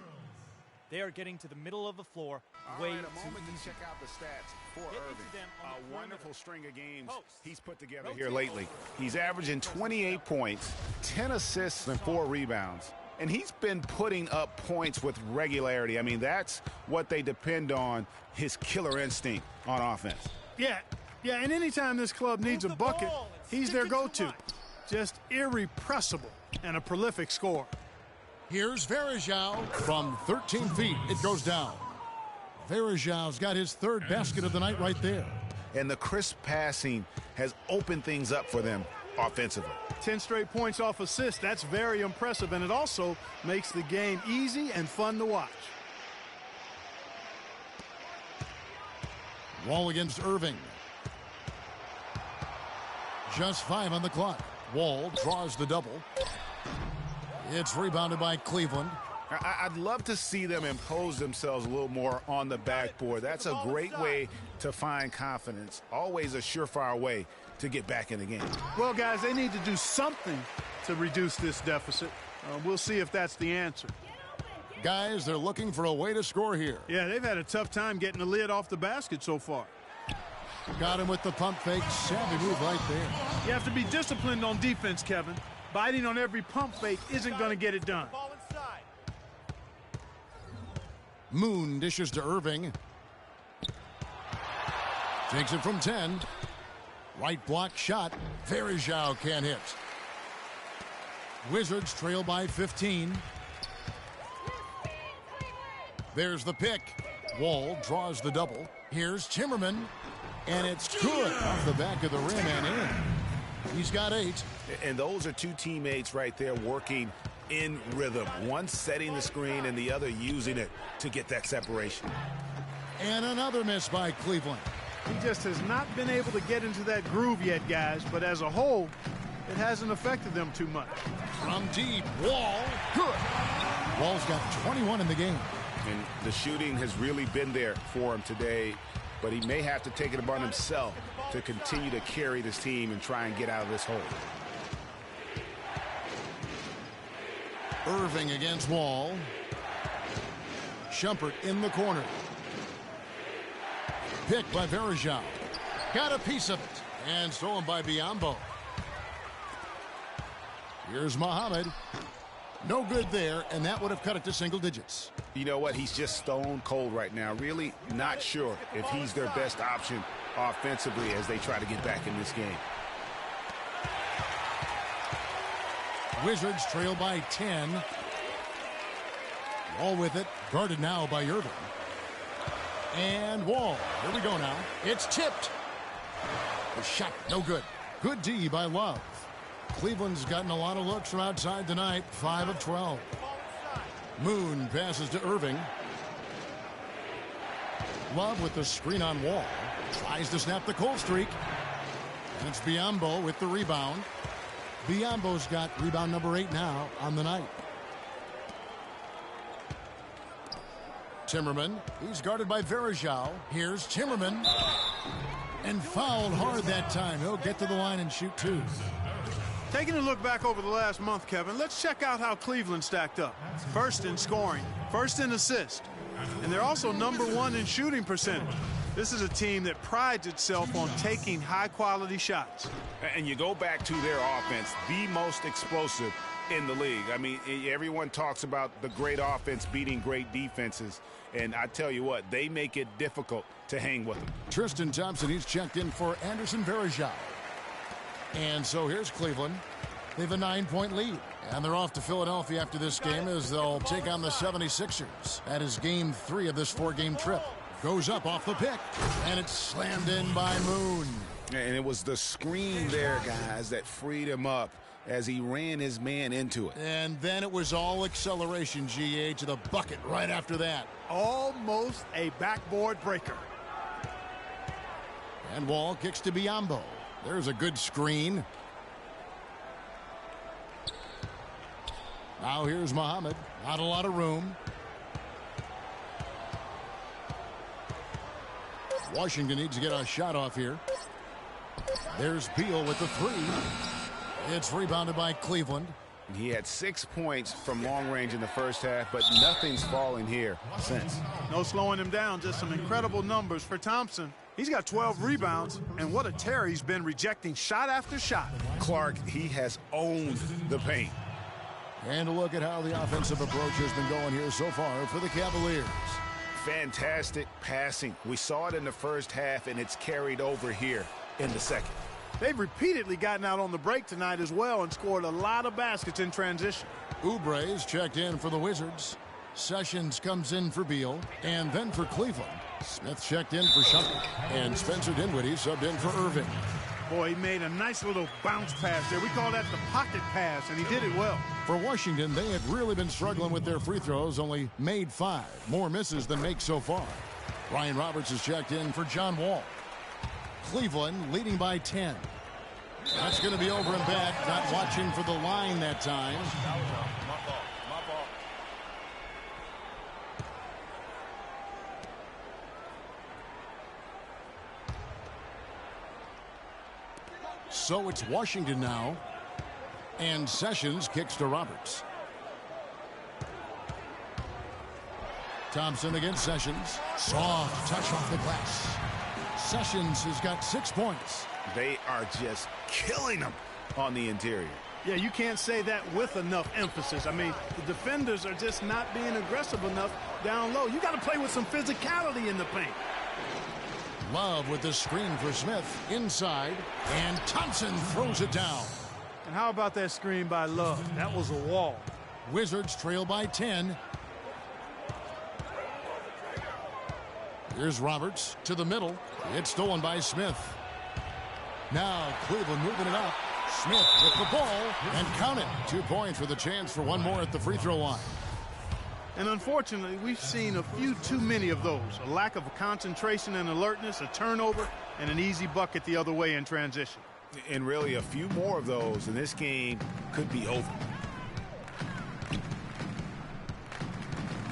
Speaker 11: They are getting to the middle of the floor way
Speaker 6: All right,
Speaker 11: too
Speaker 6: a moment
Speaker 11: easy.
Speaker 6: to check out the stats for
Speaker 11: Get into
Speaker 6: Irving.
Speaker 11: them on the
Speaker 6: A
Speaker 11: perimeter.
Speaker 6: wonderful string of games
Speaker 11: Post.
Speaker 6: he's put together here lately. He's averaging 28 points, 10 assists, and 4 rebounds. And he's been putting up points with regularity. I mean, that's what they depend on, his killer instinct on offense.
Speaker 7: Yeah, and anytime this club needs a bucket, he's their go-to. Just irrepressible and a prolific scorer.
Speaker 5: Here's Varejao from 13 feet. It goes down. Varejao's got his third basket of the night right there.
Speaker 6: And the crisp passing has opened things up for them offensively.
Speaker 7: 10 straight points off assists. That's very impressive, and it also makes the game easy and fun to watch.
Speaker 5: Wall against Irving. Just 5 on the clock. Wall draws the double. It's rebounded by Cleveland.
Speaker 6: I'd love to see them impose themselves a little more on the backboard. That's a great way to find confidence. Always a surefire way to get back in the game.
Speaker 7: Well, guys, they need to do something to reduce this deficit. We'll see if that's the answer.
Speaker 5: Guys, they're looking for a way to score here.
Speaker 7: Yeah, they've had a tough time getting the lid off the basket so far.
Speaker 5: Got him with the pump fake. Savvy move right there.
Speaker 7: You have to be disciplined on defense, Kevin. Biting on every pump fake isn't going to get it done.
Speaker 11: Ball inside.
Speaker 5: Moon dishes to Irving. Takes it from 10. Right block shot. Varejao can't hit. Wizards trail by 15. There's the pick. Wall draws the double. Here's Timmerman. And it's good off the back of the rim and in. He's got 8.
Speaker 6: And those are two teammates right there working in rhythm. One setting the screen and the other using it to get that separation.
Speaker 5: And another miss by Cleveland.
Speaker 7: He just has not been able to get into that groove yet, guys. But as a whole, it hasn't affected them too much.
Speaker 5: From deep, Wall. Good. Wall's got 21 in the game.
Speaker 6: And the shooting has really been there for him today. But he may have to take it upon himself to continue to carry this team and try and get out of this hole.
Speaker 5: Irving against Wall. Shumpert in the corner. Picked by Varejao. Got a piece of it. And stolen by Biyombo. Here's Muhammad. No good there, and that would have cut it to single digits.
Speaker 6: You know what? He's just stone cold right now. Really not sure if he's their best option offensively as they try to get back in this game.
Speaker 5: Wizards trail by 10. Wall with it. Guarded now by Irving. And Wall. Here we go now. It's tipped. The shot, no good. Good D by Love. Cleveland's gotten a lot of looks from outside tonight. 5 of 12. Moon passes to Irving. Love with the screen on Wall. Tries to snap the cold streak. And it's Biyombo with the rebound. Biyombo's got rebound number 8 now on the night. Timmerman. He's guarded by Verajao. Here's Timmerman. And fouled hard that time. He'll get to the line and shoot 2.
Speaker 7: Taking a look back over the last month, Kevin, let's check out how Cleveland stacked up. First in scoring, first in assists, and they're also number 1 in shooting percentage. This is a team that prides itself on taking high-quality shots.
Speaker 6: And you go back to their offense, the most explosive in the league. I mean, everyone talks about the great offense beating great defenses, and I tell you what, they make it difficult to hang with them.
Speaker 5: Tristan Thompson, he's checked in for Anderson Verajao. And so here's Cleveland. They have a 9-point lead. And they're off to Philadelphia after this game as they'll take on the 76ers. That is game 3 of this 4-game trip. Goes up off the pick. And it's slammed in by Moon.
Speaker 6: And it was the screen there, guys, that freed him up as he ran his man into it.
Speaker 5: And then it was all acceleration, GA, to the bucket right after that.
Speaker 7: Almost a backboard breaker.
Speaker 5: And Wall kicks to Biyombo. There's a good screen. Now here's Muhammad. Not a lot of room. Washington needs to get a shot off here. There's Beal with the 3. It's rebounded by Cleveland.
Speaker 6: He had 6 points from long range in the first half, but nothing's falling here since.
Speaker 7: No slowing him down, just some incredible numbers for Thompson. He's got 12 rebounds, and what a tear he's been rejecting shot after shot.
Speaker 6: Clark, he has owned the paint.
Speaker 5: And a look at how the offensive approach has been going here so far for the Cavaliers.
Speaker 6: Fantastic passing. We saw it in the first half, and it's carried over here in the second.
Speaker 7: They've repeatedly gotten out on the break tonight as well and scored a lot of baskets in transition.
Speaker 5: Oubre's checked in for the Wizards. Sessions comes in for Beal, and then for Cleveland. Smith checked in for Shumpert, and Spencer Dinwiddie subbed in for Irving.
Speaker 7: Boy, he made a nice little bounce pass there. We call that the pocket pass, and he did it well.
Speaker 5: For Washington, they have really been struggling with their free throws, only made 5. More misses than makes so far. Ryan Roberts is checked in for John Wall. Cleveland leading by 10. That's going to be over and back. Not watching for the line that time. So it's Washington now. And Sessions kicks to Roberts. Thompson against Sessions. Soft touch off the glass. Sessions has got 6 points.
Speaker 6: They are just killing them on the interior.
Speaker 7: Yeah, you can't say that with enough emphasis. I mean, the defenders are just not being aggressive enough down low. You got to play with some physicality in the paint.
Speaker 5: Love with the screen for Smith inside, and Thompson throws it down.
Speaker 7: And how about that screen by Love? That was a wall.
Speaker 5: Wizards trail by 10. Here's Roberts to the middle. It's stolen by Smith. Now Cleveland moving it up. Smith with the ball and count it. 2 points with a chance for one more at the free throw line.
Speaker 7: And unfortunately, we've seen a few too many of those. A lack of concentration and alertness, a turnover, and an easy bucket the other way in transition.
Speaker 6: And really a few more of those, and this game could be over.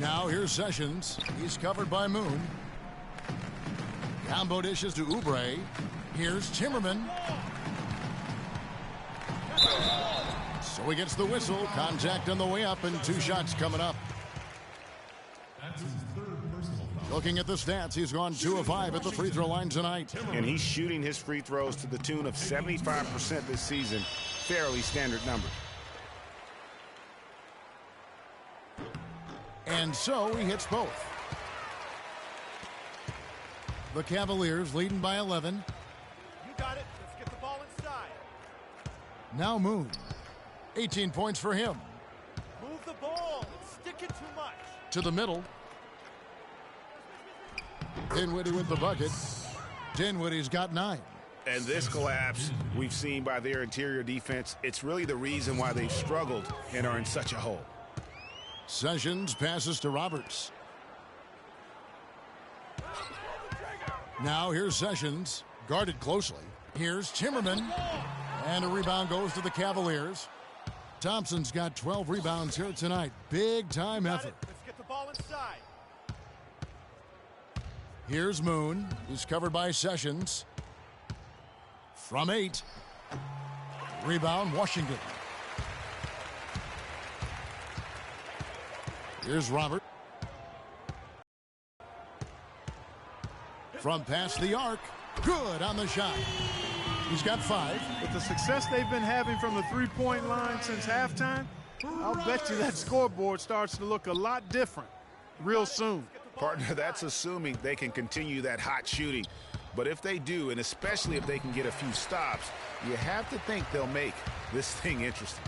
Speaker 5: Now here's Sessions. He's covered by Moon. Combo dishes to Oubre. Here's Timmerman. So he gets the whistle. Contact on the way up, and 2 shots coming up. Looking at the stats, he's gone 2 of 5 at the free throw line tonight.
Speaker 6: And he's shooting his free throws to the tune of 75% this season. Fairly standard number.
Speaker 5: And so he hits both. The Cavaliers leading by 11.
Speaker 11: You got it. Let's get the ball inside.
Speaker 5: Now Moon. 18 points for him.
Speaker 11: Move the ball. It's sticking too much.
Speaker 5: To the middle. Dinwiddie with the bucket. Dinwiddie's got 9.
Speaker 6: And this collapse we've seen by their interior defense, it's really the reason why they've struggled and are in such a hole.
Speaker 5: Sessions passes to Roberts. Now here's Sessions, guarded closely. Here's Timmerman, and a rebound goes to the Cavaliers. Thompson's got 12 rebounds here tonight. Big time effort.
Speaker 11: Let's get the ball inside.
Speaker 5: Here's Moon. He's covered by Sessions. From 8. Rebound, Washington. Here's Robert. From past the arc. Good on the shot. He's got 5.
Speaker 7: With the success they've been having from the three-point line since halftime, I'll bet you that scoreboard starts to look a lot different real soon.
Speaker 6: Partner, that's assuming they can continue that hot shooting. But if they do, and especially if they can get a few stops, you have to think they'll make this thing interesting.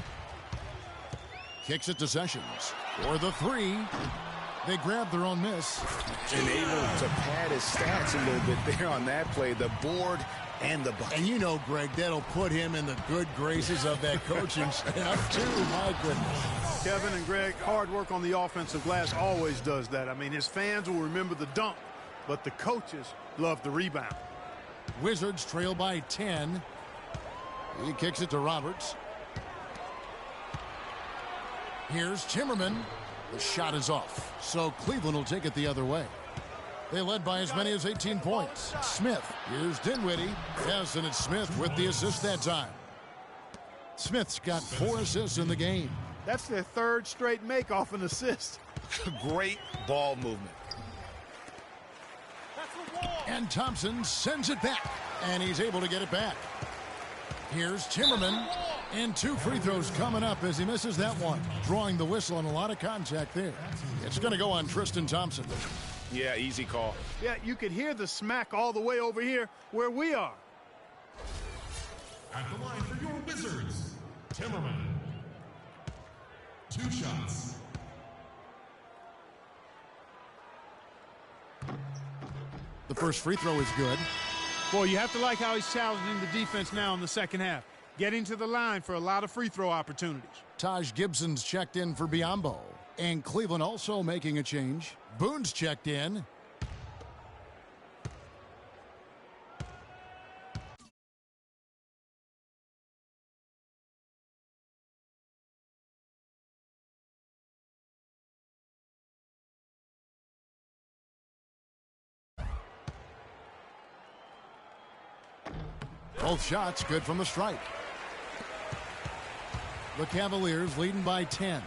Speaker 5: Kicks it to Sessions. For the 3. They grab their own miss.
Speaker 6: And able to pad his stats a little bit there on that play. The board and the bucket.
Speaker 5: And you know, Greg, that'll put him in the good graces of that coaching staff, too. My goodness.
Speaker 7: Kevin and Greg, hard work on the offensive glass always does that. I mean, his fans will remember the dunk, but the coaches love the rebound.
Speaker 5: Wizards trail by 10. He kicks it to Roberts. Here's Timmerman. The shot is off, so Cleveland will take it the other way. They led by as many as 18 points. Smith. Here's Dinwiddie. Yes, and it's Smith with the assist that time. Smith's got 4 assists in the game.
Speaker 7: That's their 3rd straight make off an assist.
Speaker 6: Great ball movement.
Speaker 5: And Thompson sends it back, and he's able to get it back. Here's Timmerman, and 2 free throws coming up as he misses that one. Drawing the whistle and a lot of contact there. It's going to go on Tristan Thompson.
Speaker 6: Yeah, easy call.
Speaker 7: Yeah, you could hear the smack all the way over here where we are.
Speaker 8: At the line for your Wizards, Timmerman. 2 shots.
Speaker 5: The first free throw is good.
Speaker 7: Boy, you have to like how he's challenging the defense now in the second half. Getting to the line for a lot of free throw opportunities.
Speaker 5: Taj Gibson's checked in for Biyombo. And Cleveland also making a change. Boone's checked in. Both shots good from the stripe. The Cavaliers leading by 10.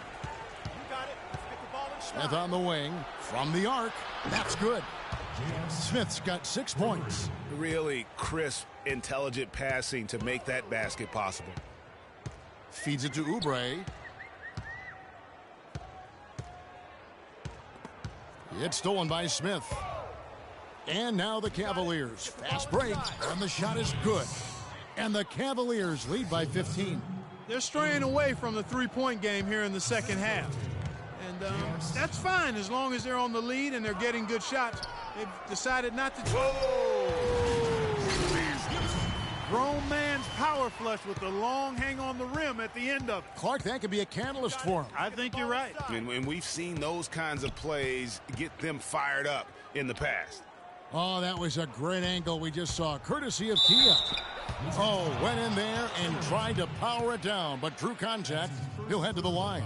Speaker 5: Smith on the wing from the arc. That's good. Smith's got 6 points.
Speaker 6: Really crisp, intelligent passing to make that basket possible.
Speaker 5: Feeds it to Oubre. It's stolen by Smith. And now the Cavaliers. Fast break, and the shot is good. And the Cavaliers lead by 15.
Speaker 7: They're straying away from the three-point game here in the second half. And that's fine as long as they're on the lead and they're getting good shots. They've decided not to. Grown man's power flush with the long hang on the rim at the end of it.
Speaker 5: Clark, that could be a catalyst for him.
Speaker 7: I think you're right.
Speaker 6: And we've seen those kinds of plays get them fired up in the past.
Speaker 5: Oh, that was a great angle we just saw, courtesy of Kia. Oh, went in there and tried to power it down, but drew contact. He'll head to the line.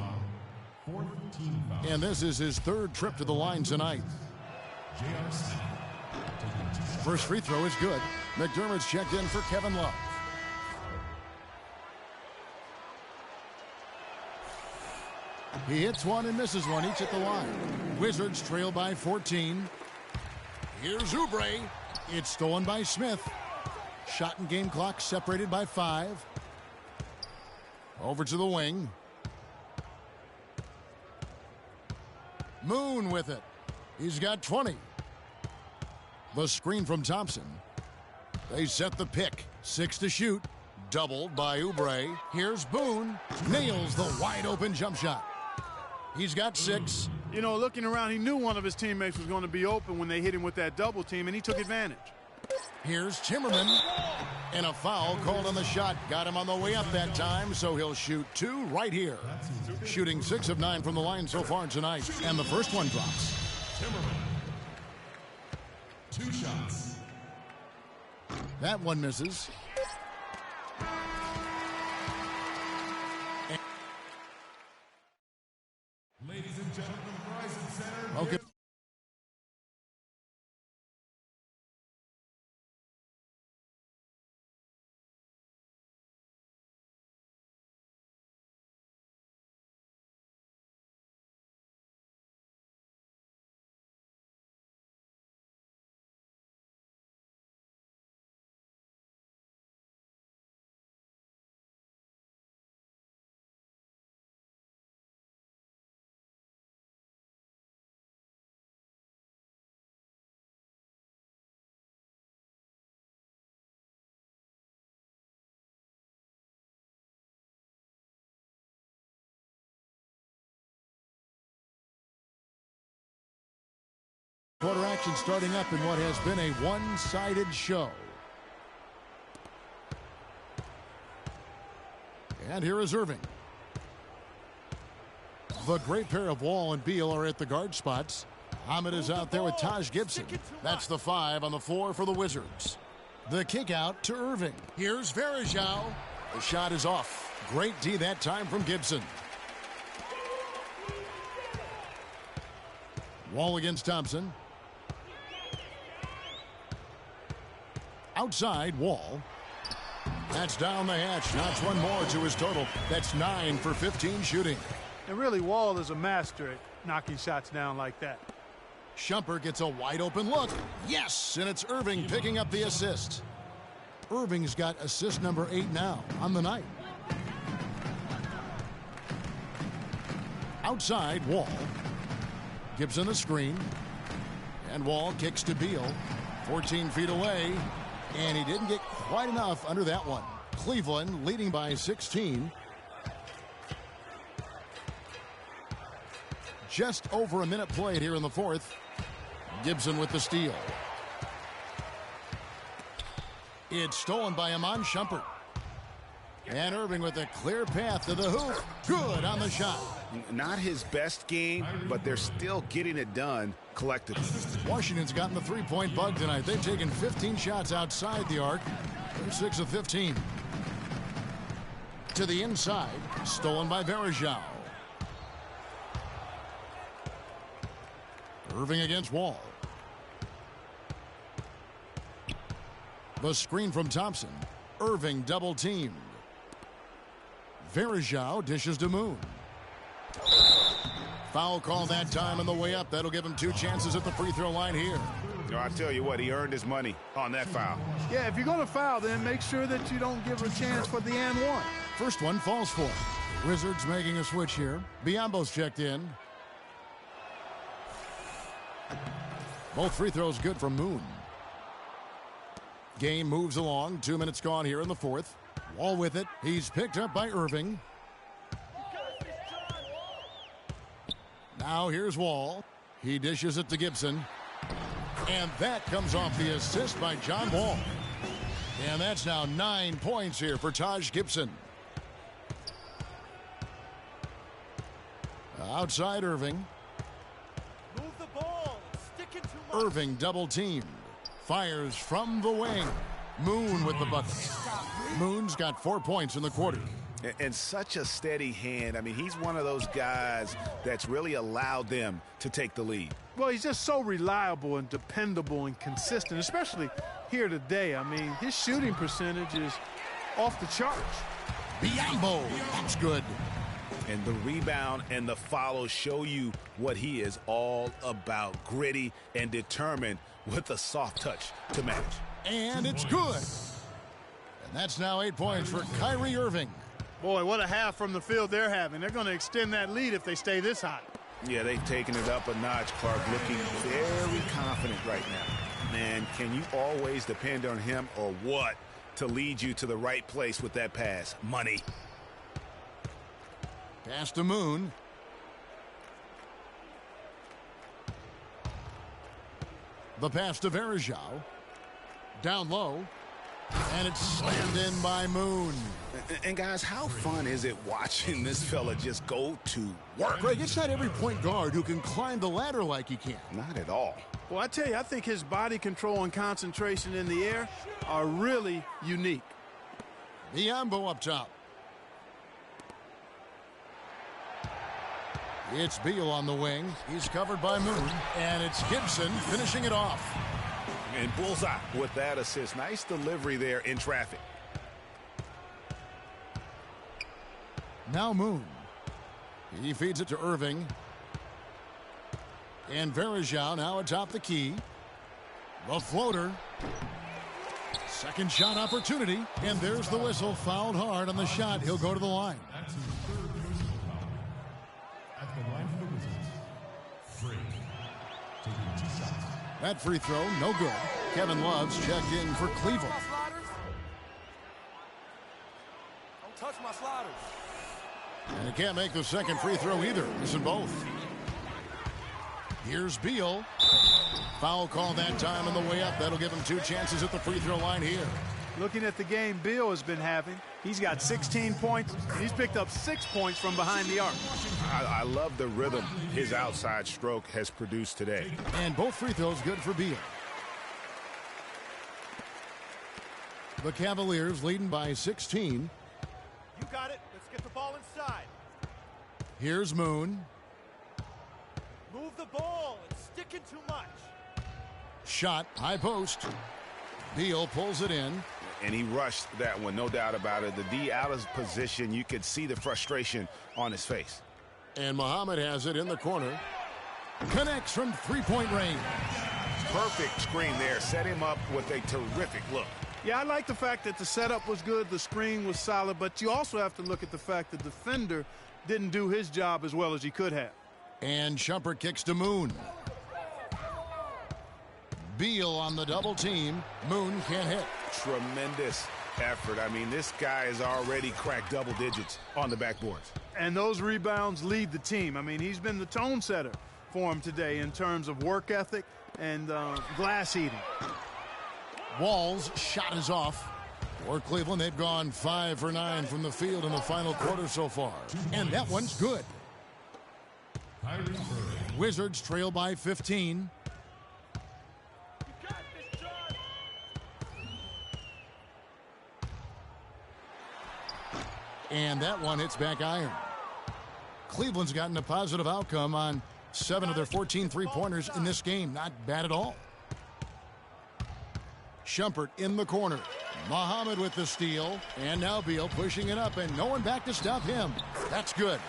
Speaker 5: And this is his 3rd trip to the line tonight. First free throw is good. McDermott's checked in for Kevin Love. He hits one and misses one, each at the line. Wizards trail by 14. Here's Oubre. It's stolen by Smith. Shot and game clock separated by 5. Over to the wing. Moon with it. He's got 20. The screen from Thompson. They set the pick. 6 to shoot. Doubled by Oubre. Here's Boone. Nails the wide-open jump shot. He's got 6.
Speaker 7: You know, looking around, he knew one of his teammates was going to be open when they hit him with that double team, and he took advantage.
Speaker 5: Here's Timmerman. And a foul called on the shot. Got him on the way up that time, so he'll shoot 2 right here. Shooting 6 of 9 from the line so far tonight. And the first one drops.
Speaker 8: Timmerman. 2 shots.
Speaker 5: That one misses.
Speaker 8: Ladies and gentlemen, Verizon Center.
Speaker 5: Okay. Quarter action starting up in what has been a one-sided show. And here is Irving. The great pair of Wall and Beal are at the guard spots. Hamid is out there with Taj Gibson. That's the 5 on the floor for the Wizards. The kick out to Irving. Here's Verajao. The shot is off. Great D that time from Gibson. Wall against Thompson. Outside, Wall. That's down the hatch. Knocks one more to his total. That's 9 for 15 shooting.
Speaker 7: And really, Wall is a master at knocking shots down like that.
Speaker 5: Shumpert gets a wide open look. Yes, and it's Irving picking up the assist. Irving's got assist number 8 now on the night. Outside, Wall. Gibson the screen. And Wall kicks to Beal. 14 feet away. And he didn't get quite enough under that one. Cleveland leading by 16. Just over a minute played here in the fourth. Gibson with the steal. It's stolen by Iman Shumpert. And Irving with a clear path to the hoop. Good on the shot.
Speaker 6: Not his best game, but they're still getting it done collectively.
Speaker 5: Washington's gotten the three-point bug tonight. They've taken 15 shots outside the arc. They're 6 of 15. To the inside. Stolen by Verajao. Irving against Wall. The screen from Thompson. Irving double teamed. Verajao dishes to Moon. Foul call that time on the way up. That'll give him 2 chances at the free throw line here.
Speaker 6: You know, I tell you what, he earned his money on that foul.
Speaker 7: Yeah, if you're going to foul, then make sure that you don't give a chance for the and one.
Speaker 5: First one falls for him. Wizards making a switch here. Biombo's checked in. Both free throws good from Moon. Game moves along. 2 minutes gone here in the fourth. Wall with it. He's picked up by Irving. Now here's Wall. He dishes it to Gibson. And that comes off the assist by John Wall. And that's now 9 points here for Taj Gibson. Outside Irving.
Speaker 11: Move the ball. Stick it to Mark.
Speaker 5: Irving double teamed. Fires from the wing. Moon with the bucket. Moon's got 4 points in the quarter.
Speaker 6: And such a steady hand. I mean, he's one of those guys that's really allowed them to take the lead.
Speaker 7: Well, he's just so reliable and dependable and consistent, especially here today. I mean, his shooting percentage is off the charts.
Speaker 5: Biombo, that's good.
Speaker 6: And the rebound and the follow show you what he is all about. Gritty and determined with a soft touch to match.
Speaker 5: And it's good. And that's now 8 points for Kyrie Irving.
Speaker 7: Boy, what a half from the field they're having. They're going to extend that lead if they stay this high.
Speaker 6: Yeah, they've taken it up a notch, Clark, looking very confident right now. Man, can you always depend on him or what to lead you to the right place with that pass? Money.
Speaker 5: Pass to Moon. The pass to Verjao. Down low. And it's slammed in by Moon.
Speaker 6: And guys, how fun is it watching this fella just go to work?
Speaker 5: Greg, it's not every point guard who can climb the ladder like he can.
Speaker 6: Not at all.
Speaker 7: Well, I tell you, I think his body control and concentration in the air are really unique.
Speaker 5: Biombo up top. It's Beal on the wing. He's covered by Moon. And it's Gibson finishing it off.
Speaker 6: And bullseye with that assist. Nice delivery there in traffic.
Speaker 5: Now Moon. He feeds it to Irving. And Verjao now atop the key. The floater. Second shot opportunity. And there's the whistle. Fouled hard on the shot. He'll go to the line. That free throw, no good. Kevin Love's checked in for Cleveland.
Speaker 11: Don't touch my sliders.
Speaker 5: And he can't make the second free throw either. Missing both. Here's Beal. Foul call that time on the way up. That'll give him 2 chances at the free throw line here.
Speaker 7: Looking at the game Beal has been having, he's got 16 points. He's picked up 6 points from behind the arc.
Speaker 6: I love the rhythm his outside stroke has produced today.
Speaker 5: And both free throws good for Beal. The Cavaliers leading by 16.
Speaker 11: You got it. Let's get the ball inside.
Speaker 5: Here's Moon.
Speaker 11: Move the ball. It's sticking too much.
Speaker 5: Shot, high post. Beal pulls it in.
Speaker 6: And he rushed that one, no doubt about it. The D out of position. You could see the frustration on his face.
Speaker 5: And Muhammad has it in the corner. Connects from three-point range.
Speaker 6: Perfect screen there. Set him up with a terrific look.
Speaker 7: Yeah, I like the fact that the setup was good, the screen was solid, but you also have to look at the fact the defender didn't do his job as well as he could have.
Speaker 5: And Shumpert kicks to Moon. Beal on the double team. Moon can't hit.
Speaker 6: Tremendous effort. I mean, this guy has already cracked double digits on the backboards.
Speaker 7: And those rebounds lead the team. I mean, he's been the tone setter for him today in terms of work ethic and glass eating.
Speaker 5: Wall's shot is off. For Cleveland, they've gone 5 for 9 from the field in the final quarter so far. And that one's good. Wizards trail by 15. And that one hits back iron. Cleveland's gotten a positive outcome on 7 of their 14 three-pointers in this game. Not bad at all. Shumpert in the corner. Muhammad with the steal. And now Beal pushing it up, and no one back to stop him. That's good.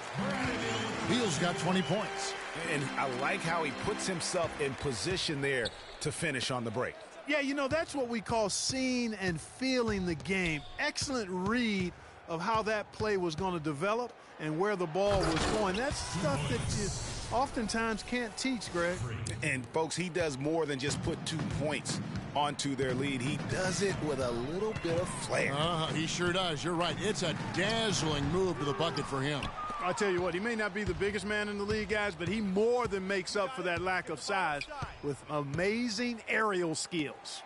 Speaker 5: Beal's got 20 points.
Speaker 6: And I like how he puts himself in position there to finish on the break.
Speaker 7: Yeah, you know, that's what we call seeing and feeling the game. Excellent read of how that play was going to develop and where the ball was going. That's stuff that you oftentimes can't teach, Greg.
Speaker 6: And, folks, he does more than just put 2 points onto their lead. He does it with a little bit of flair.
Speaker 5: He sure does. You're right. It's a dazzling move to the bucket for him.
Speaker 7: I'll tell you what, he may not be the biggest man in the league, guys, but he more than makes up for that lack of size with amazing aerial skills.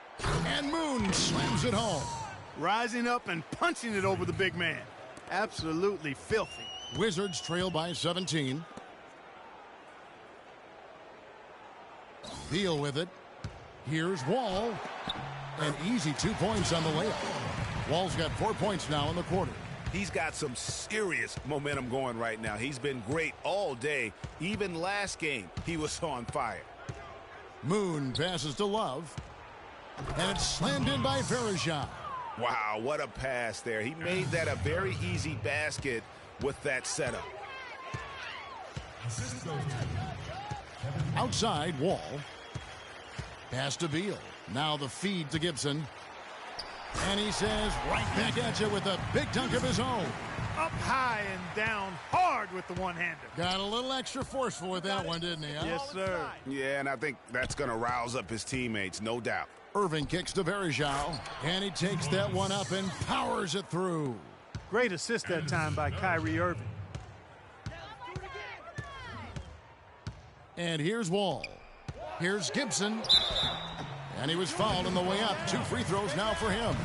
Speaker 5: And Moon slams it home.
Speaker 7: Rising up and punching it over the big man. Absolutely filthy.
Speaker 5: Wizards trail by 17. Beal with it. Here's Wall. An easy 2 points on the layup. Wall's got 4 points now in the quarter.
Speaker 6: He's got some serious momentum going right now. He's been great all day. Even last game, he was on fire.
Speaker 5: Moon passes to Love. And it's slammed in by Verjao.
Speaker 6: Wow, what a pass there. He made that a very easy basket with that setup.
Speaker 5: Outside, Wall. Pass to Beal. Now the feed to Gibson. And he says right back at you with a big dunk of his own.
Speaker 7: Up high and down hard with the one-hander.
Speaker 5: Got a little extra forceful with that one, didn't he? Huh?
Speaker 7: Yes, sir.
Speaker 6: Yeah, and I think that's going to rouse up his teammates, no doubt.
Speaker 5: Irving kicks to Verjao, and he takes that one up and powers it through.
Speaker 7: Great assist that time by Kyrie Irving.
Speaker 5: And here's Wall. Here's Gibson. And he was fouled on the way up. 2 free throws now for him.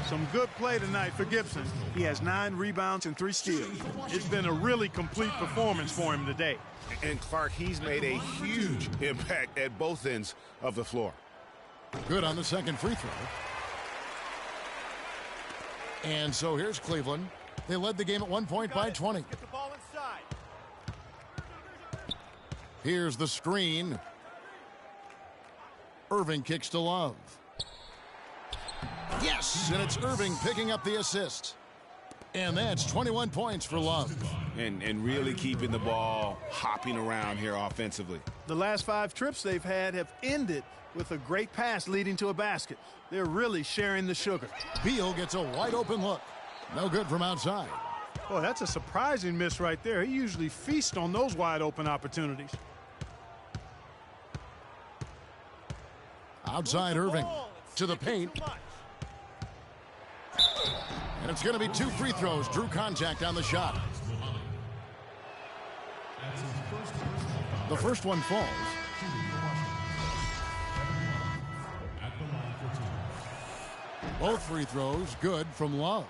Speaker 7: Some good play tonight for Gibson. He has 9 rebounds and 3 steals. It's been a really complete performance for him today.
Speaker 6: And Clark, he's made a huge impact at both ends of the floor.
Speaker 5: Good on the second free throw. And so here's Cleveland. They led the game at 1 point by 20.
Speaker 11: Get the ball inside.
Speaker 5: Here's the screen. Irving kicks to Love. Yes, and it's Irving picking up the assist. And that's 21 points for Love.
Speaker 6: And really keeping the ball hopping around here offensively.
Speaker 7: The last 5 trips they've had have ended with a great pass leading to a basket. They're really sharing the sugar.
Speaker 5: Beal gets a wide open look. No good from outside.
Speaker 7: Boy, that's a surprising miss right there. He usually feasts on those wide open opportunities.
Speaker 5: Outside Irving to the paint. And it's going to be 2 free throws. Drew contact on the shot. The first one falls. Both free throws good from Love.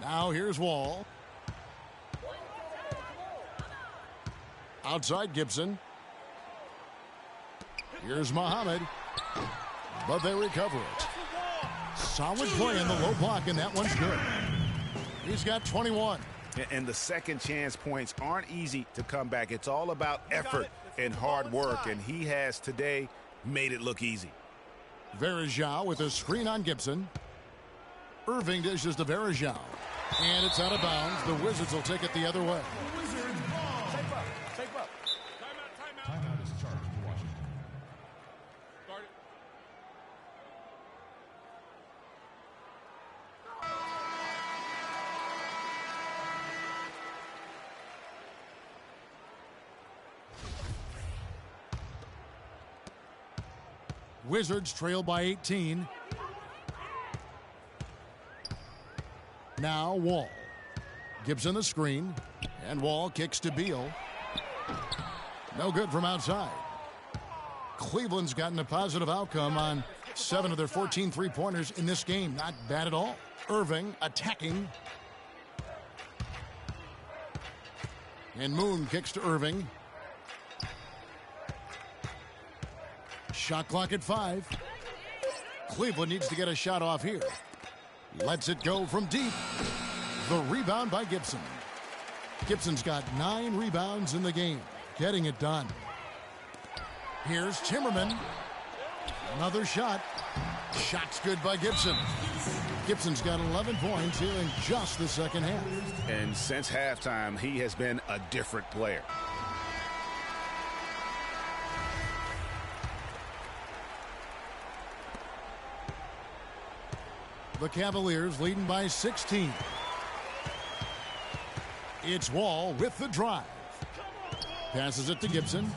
Speaker 5: Now here's Wall. Outside Gibson. Here's Muhammad. But they recover it. Solid play in the low block, and that one's good. He's got 21.
Speaker 6: And the second chance points aren't easy to come back. It's all about effort and hard work, and he has today made it look easy.
Speaker 5: Verjao with a screen on Gibson. Irving dishes to Verjao. And it's out of bounds. The Wizards will take it the other way.
Speaker 8: Timeout is charged to Washington.
Speaker 5: Wizards trail by 18. Now Wall. Gibson the screen. And Wall kicks to Beal. No good from outside. Cleveland's gotten a positive outcome on 7 of their 14 three-pointers in this game. Not bad at all. Irving attacking. And Moon kicks to Irving. Shot clock at 5. Cleveland needs to get a shot off here. Lets it go from deep. The rebound by Gibson. Gibson's got 9 rebounds in the game. Getting it done. Here's Timmerman. Another shot. Shot's good by Gibson. Gibson's got 11 points here in just the second half.
Speaker 6: And since halftime, he has been a different player.
Speaker 5: The Cavaliers leading by 16. It's Wall with the drive. Passes it to Gibson.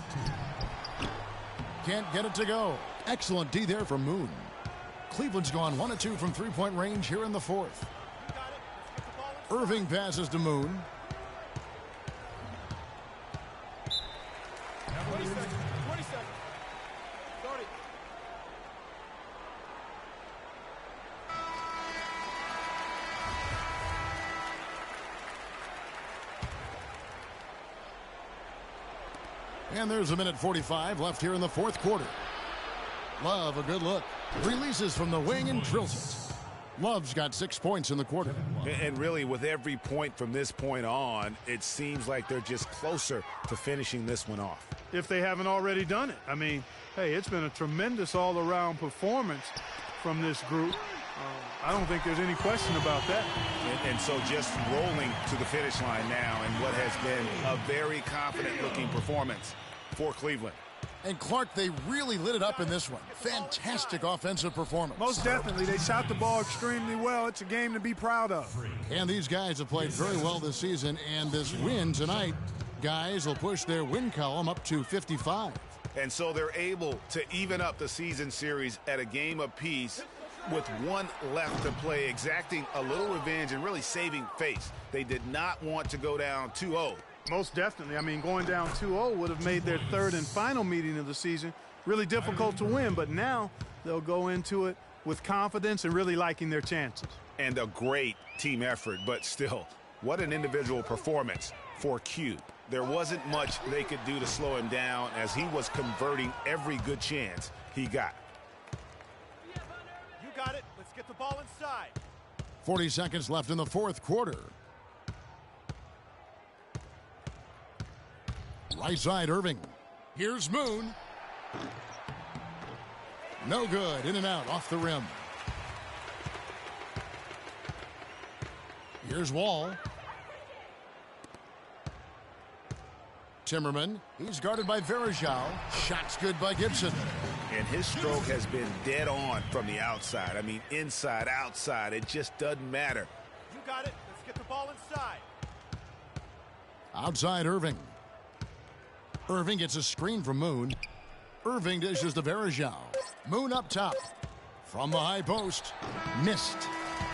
Speaker 5: Can't get it to go. Excellent D there from Moon. Cleveland's gone 1 of 2 from three-point range here in the fourth. Irving passes to Moon. And there's a minute 45 left here in the fourth quarter. Love, a good look. Releases from the wing and drills it. Love's got 6 points in the quarter.
Speaker 6: And really, with every point from this point on, it seems like they're just closer to finishing this one off.
Speaker 7: If they haven't already done it. I mean, hey, it's been a tremendous all-around performance from this group. I don't think there's any question about that.
Speaker 6: And so just rolling to the finish line now in what has been a very confident-looking performance for Cleveland.
Speaker 5: And Clark, they really lit it up in this one. Fantastic offensive performance.
Speaker 7: Most definitely. They shot the ball extremely well. It's a game to be proud of.
Speaker 5: And these guys have played very well this season, and this win tonight, guys will push their win column up to 55.
Speaker 6: And so they're able to even up the season series at a game apiece with one left to play, exacting a little revenge and really saving face. They did not want to go down 2-0.
Speaker 7: Most definitely. I mean, going down 2-0 would have made their third and final meeting of the season really difficult to win, but now they'll go into it with confidence and really liking their chances.
Speaker 6: And a great team effort, but still, what an individual performance for Q. There wasn't much they could do to slow him down as he was converting every good chance he got.
Speaker 11: You got it. Let's get the ball inside.
Speaker 5: 40 seconds left in the fourth quarter. Right side, Irving. Here's Moon. No good. In and out, off the rim. Here's Wall. Timmerman. He's guarded by Verajao. Shot's good by Gibson.
Speaker 6: And his stroke has been dead on from the outside. I mean, inside, outside. It just doesn't matter.
Speaker 11: You got it. Let's get the ball inside.
Speaker 5: Outside, Irving. Irving gets a screen from Moon. Irving dishes to Verajao. Moon up top. From the high post. Missed.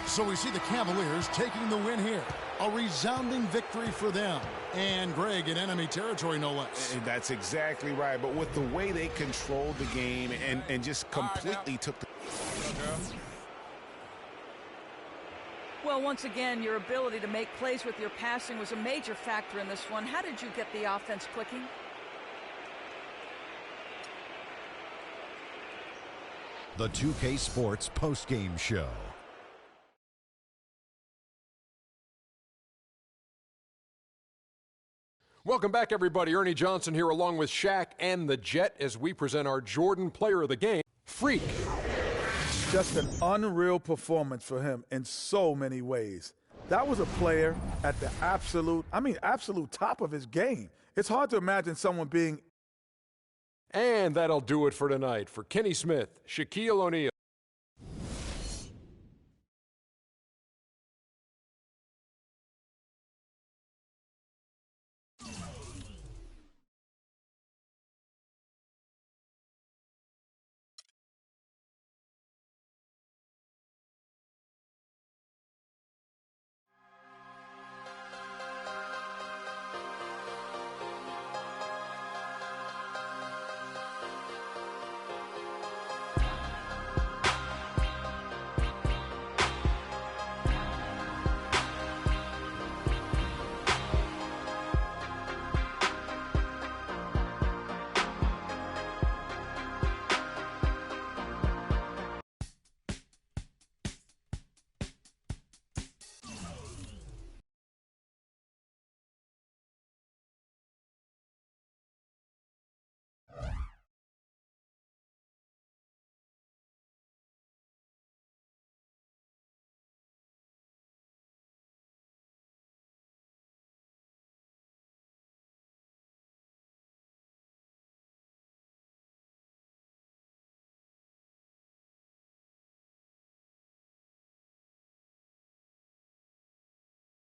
Speaker 5: So we see the Cavaliers taking the win here. A resounding victory for them. And Greg in enemy territory, no less.
Speaker 6: And that's exactly right. But with the way they controlled the game and just completely took the...
Speaker 9: Well, once again, your ability to make plays with your passing was a major factor in this one. How did you get the offense clicking?
Speaker 1: The 2K Sports postgame show.
Speaker 2: Welcome back, everybody. Ernie Johnson here along with Shaq and the Jet as we present our Jordan Player of the Game, Freak.
Speaker 3: Just an unreal performance for him in so many ways. That was a player at the absolute top of his game. It's hard to imagine someone being...
Speaker 2: And that'll do it for tonight. For Kenny Smith, Shaquille O'Neal,